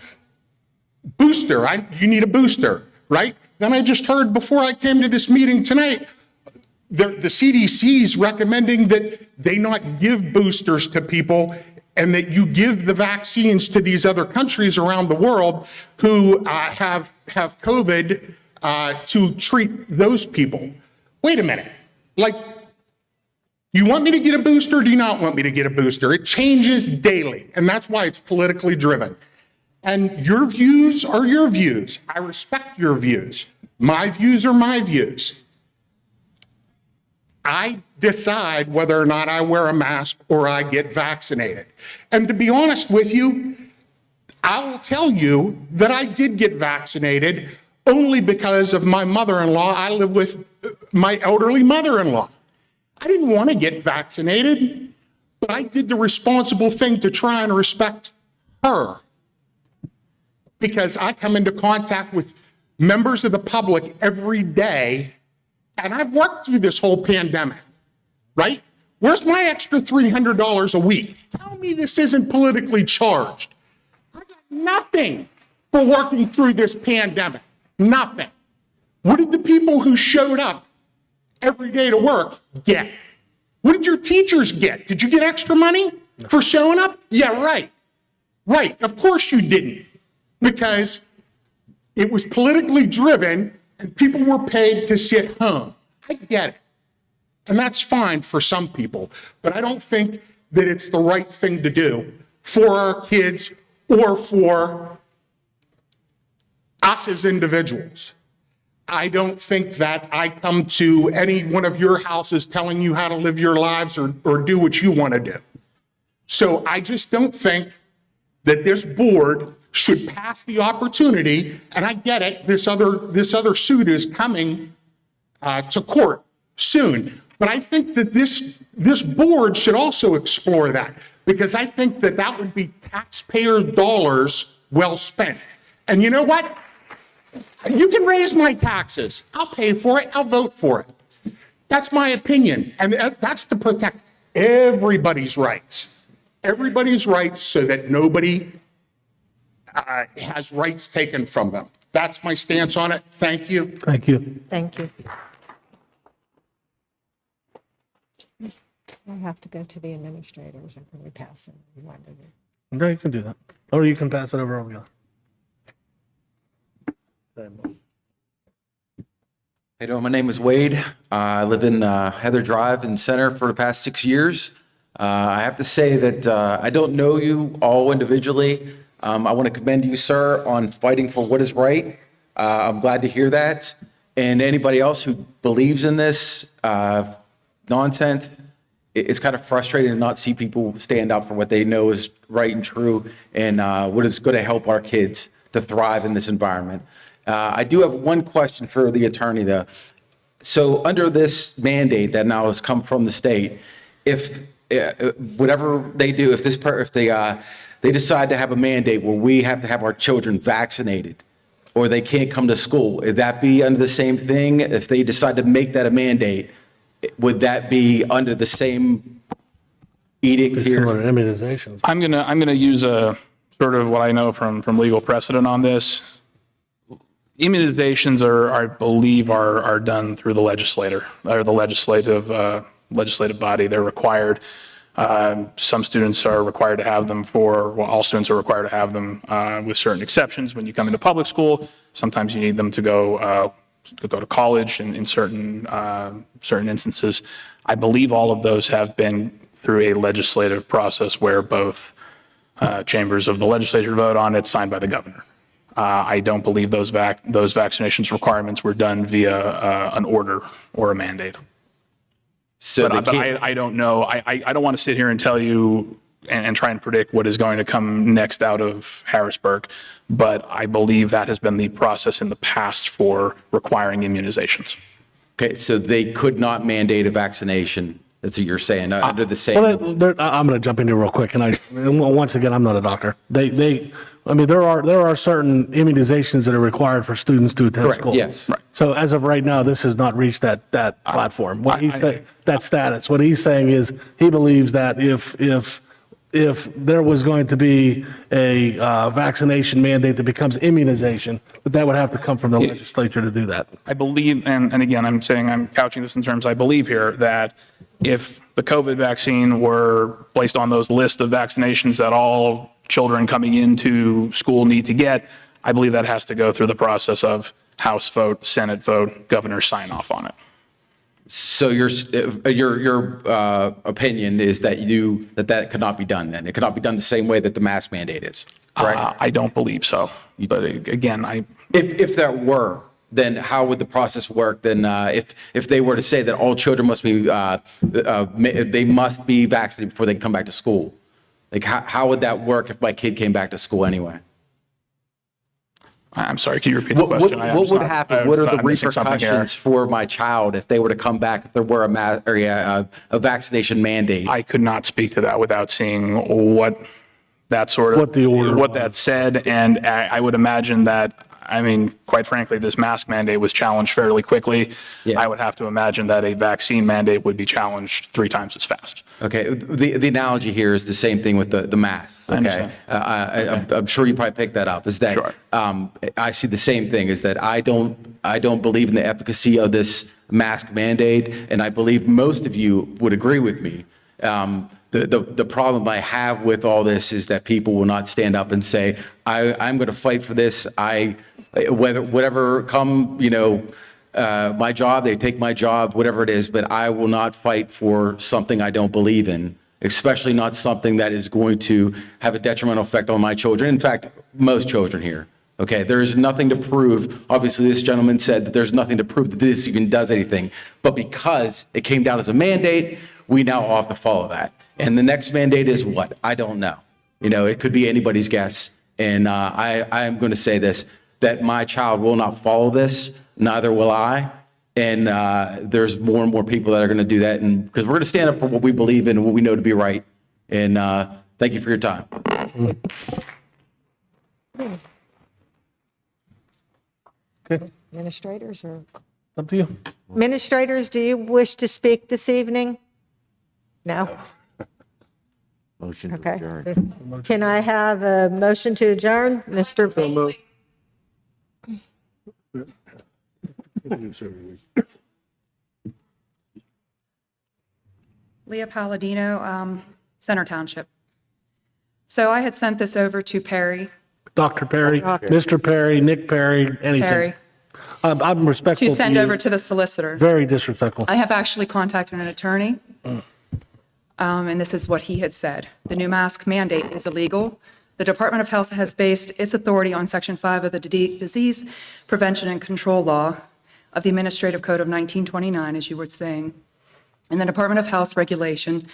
booster, you need a booster, right? Then I just heard before I came to this meeting tonight, the CDC's recommending that they not give boosters to people and that you give the vaccines to these other countries around the world who have COVID to treat those people. Wait a minute. Like, you want me to get a booster or do you not want me to get a booster? It changes daily, and that's why it's politically driven. And your views are your views. I respect your views. My views are my views. I decide whether or not I wear a mask or I get vaccinated. And to be honest with you, I will tell you that I did get vaccinated only because of my mother-in-law. I live with my elderly mother-in-law. I didn't want to get vaccinated. but I did the responsible thing to try and respect her, because I come into contact with members of the public every day, and I've worked through this whole pandemic, right? Where's my extra $300 a week? Tell me this isn't politically charged. I got nothing for working through this pandemic. Nothing. What did the people who showed up every day to work get? What did your teachers get? Did you get extra money for showing up? Yeah, right. Right. Of course you didn't, because it was politically driven and people were paid to sit home. I get it. And that's fine for some people, but I don't think that it's the right thing to do for our kids or for us as individuals. I don't think that I come to any one of your houses telling you how to live your lives or do what you want to do. So I just don't think that this board should pass the opportunity, and I get it, this other suit is coming to court soon. But I think that this board should also explore that, because I think that that would be taxpayer dollars well spent. And you know what? You can raise my taxes. I'll pay for it. I'll vote for it. That's my opinion. And that's to protect everybody's rights. Everybody's rights, so that nobody has rights taken from them. That's my stance on it. Thank you. Thank you. Thank you. I have to go to the administrators and can we pass it? No, you can do that. Or you can pass it over here. How you doing? My name is Wade. I live in Heather Drive in Center for the past 6 years. I have to say that I don't know you all individually. I want to commend you, sir, on fighting for what is right. I'm glad to hear that. And anybody else who believes in this nonsense, it's kind of frustrating to not see people stand up for what they know is right and true, and what is going to help our kids to thrive in this environment. I do have one question for the attorney, though. So under this mandate that now has come from the state, if whatever they do, if they decide to have a mandate where we have to have our children vaccinated, or they can't come to school, would that be under the same thing? If they decide to make that a mandate, would that be under the same edict here? Similar immunizations. I'm gonna use a sort of what I know from legal precedent on this. Immunizations I believe are done through the legislator or the legislative body. They're required. Some students are required to have them all students are required to have them with certain exceptions. When you come into public school, sometimes you need them to go to college in certain instances. I believe all of those have been through a legislative process where both chambers of the legislature vote on it, signed by the governor. I don't believe those vaccinations requirements were done via an order or a mandate. So but I don't know. I don't want to sit here and tell you and try and predict what is going to come next out of Harrisburg, but I believe that has been the process in the past for requiring immunizations. Okay, so they could not mandate a vaccination. That's what you're saying, under the same. Well, I'm going to jump in here real quick, and once again, I'm not a doctor. There are certain immunizations that are required for students to attend Correct, school. yes. Right. So as of right now, this has not reached that platform. That status. What he's saying is he believes that if there was going to be a vaccination mandate that becomes immunization, that would have to come from the legislature to do that. I believe, and again, I'm couching this in terms I believe here, that if the COVID vaccine were placed on those lists of vaccinations that all children coming into school need to get, I believe that has to go through the process of House vote, Senate vote, governor sign off on it. So your opinion is that could not be done then? It could not be done the same way that the mask mandate is, correct? I don't believe so. But again, If that were, then how would the process work? Then if they were to say that all children must be, they must be vaccinated before they can come back to school, like how would that work if my kid came back to school anyway? I'm sorry, can you repeat the What question? I what was would not- happen? I What are was the not missing something here. repercussions for my child if they were to come back, if there were a vaccination mandate? I could not speak to that without seeing what that sort of, What the order what that said, and I would imagine that, I mean, quite frankly, this mask mandate was challenged fairly quickly. Yeah. I would have to imagine that a vaccine mandate would be challenged 3 times as fast. Okay, the analogy here is the same thing with the masks, I okay? understand. I'm sure you probably picked that up, is that I see the same thing, is that I don't believe in the efficacy of this mask mandate, and I believe most of you would agree with me. The problem I have with all this is that people will not stand up and say, I'm going to fight for this. Whatever come, my job, they take my job, whatever it is, but I will not fight for something I don't believe in, especially not something that is going to have a detrimental effect on my children. In fact, most children here. Okay, there is nothing to prove. Obviously, this gentleman said that there's nothing to prove that this even does anything. But because it came down as a mandate, we now all have to follow that. And the next mandate is what? I don't know. It could be anybody's guess. And I am going to say this, that my child will not follow this, neither will I. And there's more and more people that are going to do that. And because we're going to stand up for what we believe in and what we know to be right. And thank you for your time. Okay, Administrators or up to you. administrators, do you wish to speak this evening? No? Motion to Okay. adjourn. Can I have a motion to adjourn? Mr. Leah Palladino, Center Township. So I had sent this over to Perry. Dr. Perry, Mr. Perry, Nick Perry, anything. Perry, I'm respectful to to send you. over to the solicitor. Very disrespectful. I have actually contacted an attorney, and this is what he had said. The new mask mandate is illegal. The Department of Health has based its authority on Section 5 of the Disease Prevention and Control Law of the Administrative Code of 1929, as you were saying, and the Department of Health's regulation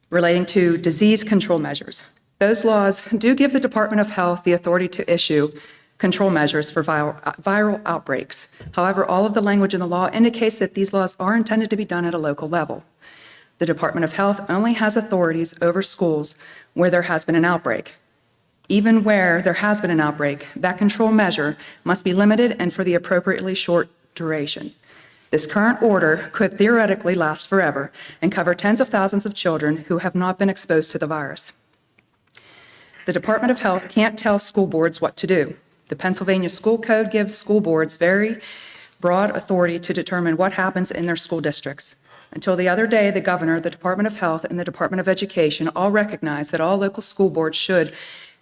relating to disease control measures. Those laws do give the Department of Health the authority to issue control measures for viral outbreaks. However, all of the language in the law indicates that these laws are intended to be done at a local level. The Department of Health only has authorities over schools where there has been an outbreak. Even where there has been an outbreak, that control measure must be limited and for the appropriately short duration. This current order could theoretically last forever and cover tens of thousands of children who have not been exposed to the virus. The Department of Health can't tell school boards what to do. The Pennsylvania School Code gives school boards very broad authority to determine what happens in their school districts. Until the other day, the governor, the Department of Health, and the Department of Education all recognize that all local school boards should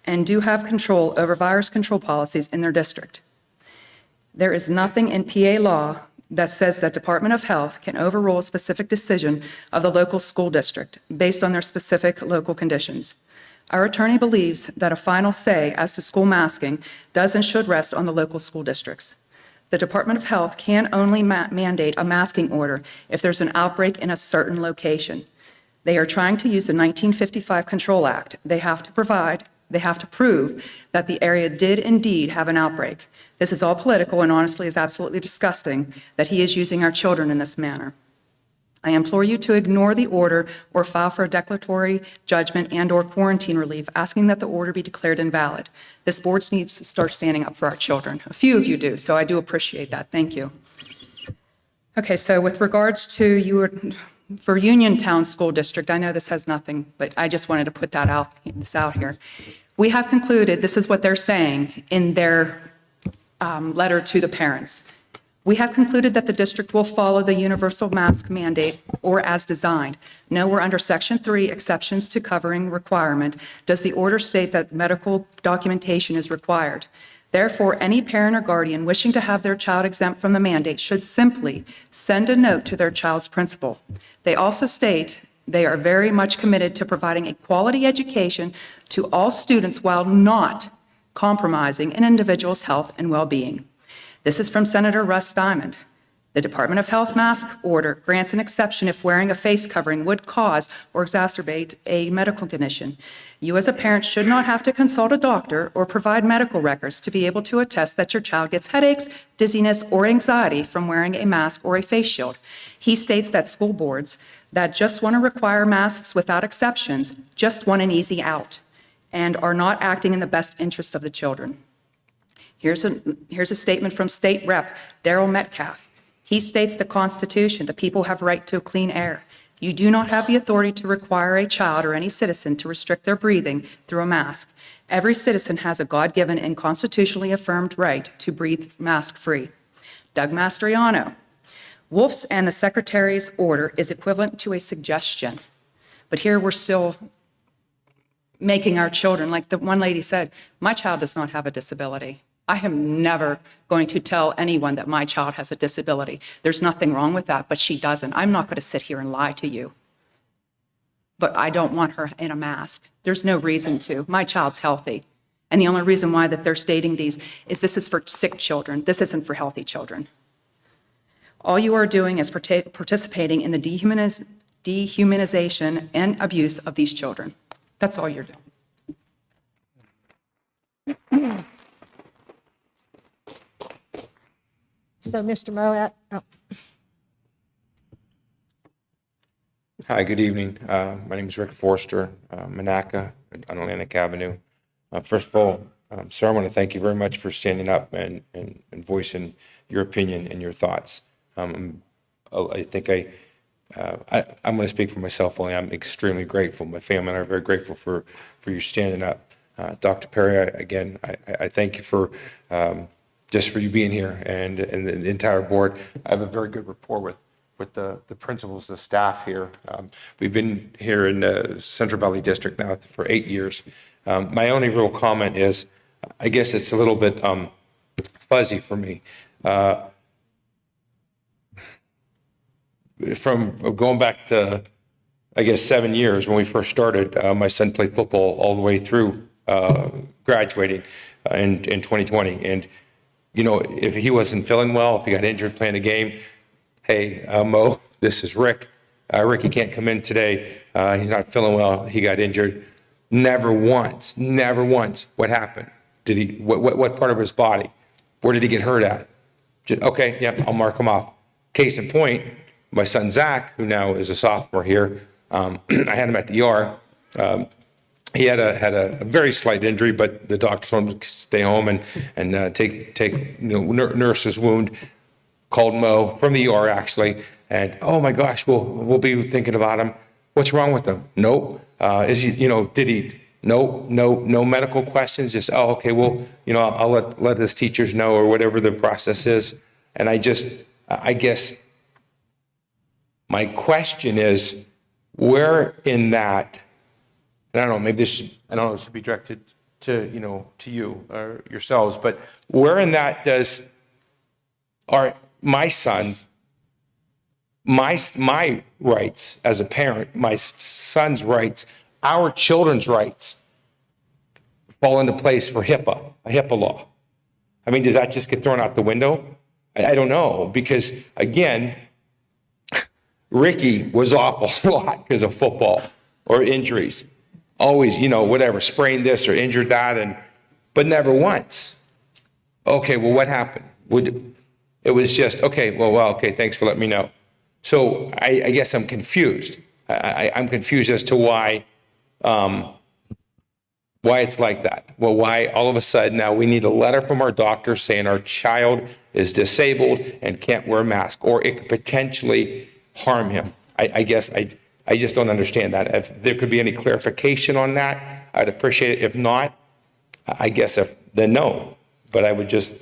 and do have control over virus control policies in their district. There is nothing in PA law that says that Department of Health can overrule a specific decision of the local school district based on their specific local conditions. Our attorney believes that a final say as to school masking does and should rest on the local school districts. The Department of Health can only mandate a masking order if there's an outbreak in a certain location. They are trying to use the 1955 Control Act. They have to prove that the area did indeed have an outbreak. This is all political and honestly is absolutely disgusting that he is using our children in this manner. I implore you to ignore the order or file for a declaratory judgment and/or quarantine relief, asking that the order be declared invalid. This board needs to start standing up for our children. A few of you do, so I do appreciate that. Thank you. Okay, so with regards to for Uniontown School District, I know this has nothing, but I just wanted to put that out here. We have concluded, this is what they're saying in their letter to the parents. We have concluded that the district will follow the universal mask mandate or as designed. Nowhere under Section 3, exceptions to covering requirement, does the order state that medical documentation is required. Therefore, any parent or guardian wishing to have their child exempt from the mandate should simply send a note to their child's principal. They also state they are very much committed to providing a quality education to all students while not compromising an individual's health and well-being. This is from Senator Russ Diamond. The Department of Health mask order grants an exception if wearing a face covering would cause or exacerbate a medical condition. You as a parent should not have to consult a doctor or provide medical records to be able to attest that your child gets headaches, dizziness, or anxiety from wearing a mask or a face shield. He states that school boards that just want to require masks without exceptions just want an easy out and are not acting in the best interest of the children. Here's a statement from State Rep Daryl Metcalf. He states the Constitution, the people have right to clean air. You do not have the authority to require a child or any citizen to restrict their breathing through a mask. Every citizen has a God-given and constitutionally affirmed right to breathe mask-free. Doug Mastriano. Wolf's and the Secretary's order is equivalent to a suggestion. But here we're still making our children, like the one lady said, my child does not have a disability. I am never going to tell anyone that my child has a disability. There's nothing wrong with that, but she doesn't. I'm not going to sit here and lie to you. But I don't want her in a mask. There's no reason to. My child's healthy. And the only reason why that they're stating these is this is for sick children. This isn't for healthy children. All you are doing is participating in the dehumanization and abuse of these children. That's all you're doing. So, Mr. Moet, Hi, good evening. My name is Rick Forster, Monaca on Atlantic Avenue. First of all, sir, I want to thank you very much for standing up and voicing your opinion and your thoughts. I think I'm going to speak for myself only. I'm extremely grateful. My family and I are very grateful for you standing up. Dr. Perry, again, I thank you for just for you being here and the entire board. I have a very good rapport with the principals, the staff here. We've been here in the Central Valley District now for 8 years. My only real comment is, I guess it's a little bit fuzzy for me. From going back to, I guess, 7 years when we first started, my son played football all the way through graduating in 2020. And you know, if he wasn't feeling well, if he got injured playing a game, hey, Mo, this is Rick. Rick, he can't come in today. He's not feeling well. He got injured. Never once. What happened? Did he? What part of his body? Where did he get hurt at? Okay, yep, I'll mark him off. Case in point, my son Zach, who now is a sophomore here, I had him at the ER. He had a very slight injury, but the doctor told him to stay home and take nurse his wound. Called Mo from the ER actually, and oh my gosh, we'll be thinking about him. What's wrong with him? Nope. Is he? Did he? No medical questions. Just okay. Well, I'll let his teachers know or whatever the process is. And I guess my question is, where in that? And I don't know, maybe this should be directed to you or yourselves, but where in that does my sons, my rights as a parent, my son's rights, our children's rights fall into place for a HIPAA law? I mean, does that just get thrown out the window? I don't know, because again, Ricky was off a lot because of football or injuries. Always, whatever, sprained this or injured that, but never once. Okay, well, what happened? It was just, okay, okay, thanks for letting me know. So I guess I'm confused. I'm confused as to why it's like that. Well, why all of a sudden now we need a letter from our doctor saying our child is disabled and can't wear a mask, or it could potentially harm him. I guess I just don't understand that. If there could be any clarification on that, I'd appreciate it. If not, I guess then no. But I would just.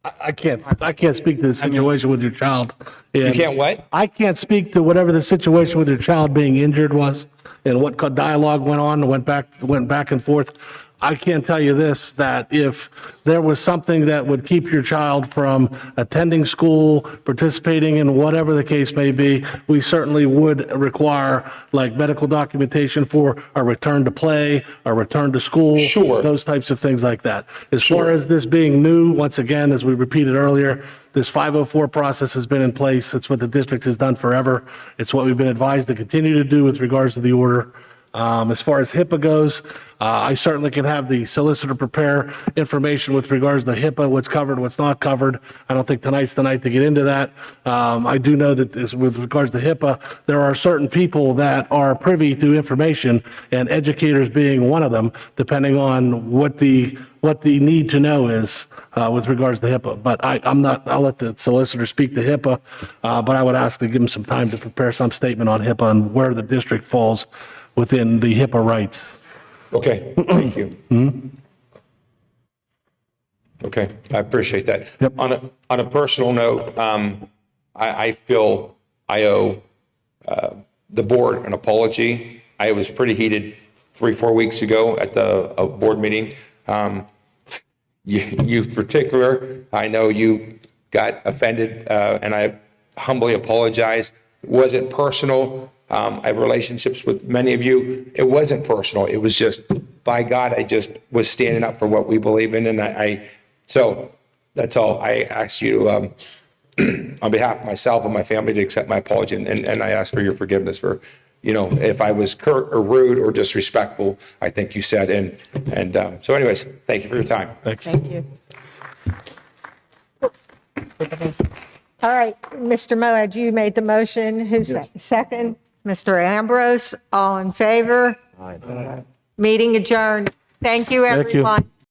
I can't speak to the situation with your child. You can't what? I can't speak to whatever the situation with your child being injured was and what dialogue went on and went back and forth. I can tell you this, that if there was something that would keep your child from attending school, participating in whatever the case may be, we certainly would require like medical documentation for a return to play, a return to school. Sure. Those types of things like that. As far as this being new, once again, as we repeated earlier, this 504 process has been in place. It's what the district has done forever. It's what we've been advised to continue to do with regards to the order. As far as HIPAA goes, I certainly can have the solicitor prepare information with regards to HIPAA, what's covered, what's not covered. I don't think tonight's the night to get into that. I do know that with regards to HIPAA, there are certain people that are privy to information, and educators being one of them, depending on what the need to know is with regards to HIPAA. But I'll let the solicitor speak to HIPAA, but I would ask to give him some time to prepare some statement on HIPAA and where the district falls within the HIPAA rights. Okay, thank you. Okay, I appreciate that. Yep. On a personal note, I feel I owe the board an apology. I was pretty heated 3-4 weeks ago at the board meeting. You particular, I know you got offended, and I humbly apologize. It wasn't personal. I have relationships with many of you. It wasn't personal. It was just, by God, I just was standing up for what we believe in. And so that's all. I ask you, on behalf of myself and my family, to accept my apology. And I ask for your forgiveness for, if I was curt or rude or disrespectful, I think you said. And so anyways, thank you for your time. Thank you. Thank you. All right, Mr. Moad, you made the motion. Who's second? Mr. Ambrose, all in favor? Aye. Meeting adjourned. Thank you, Thank you. everyone.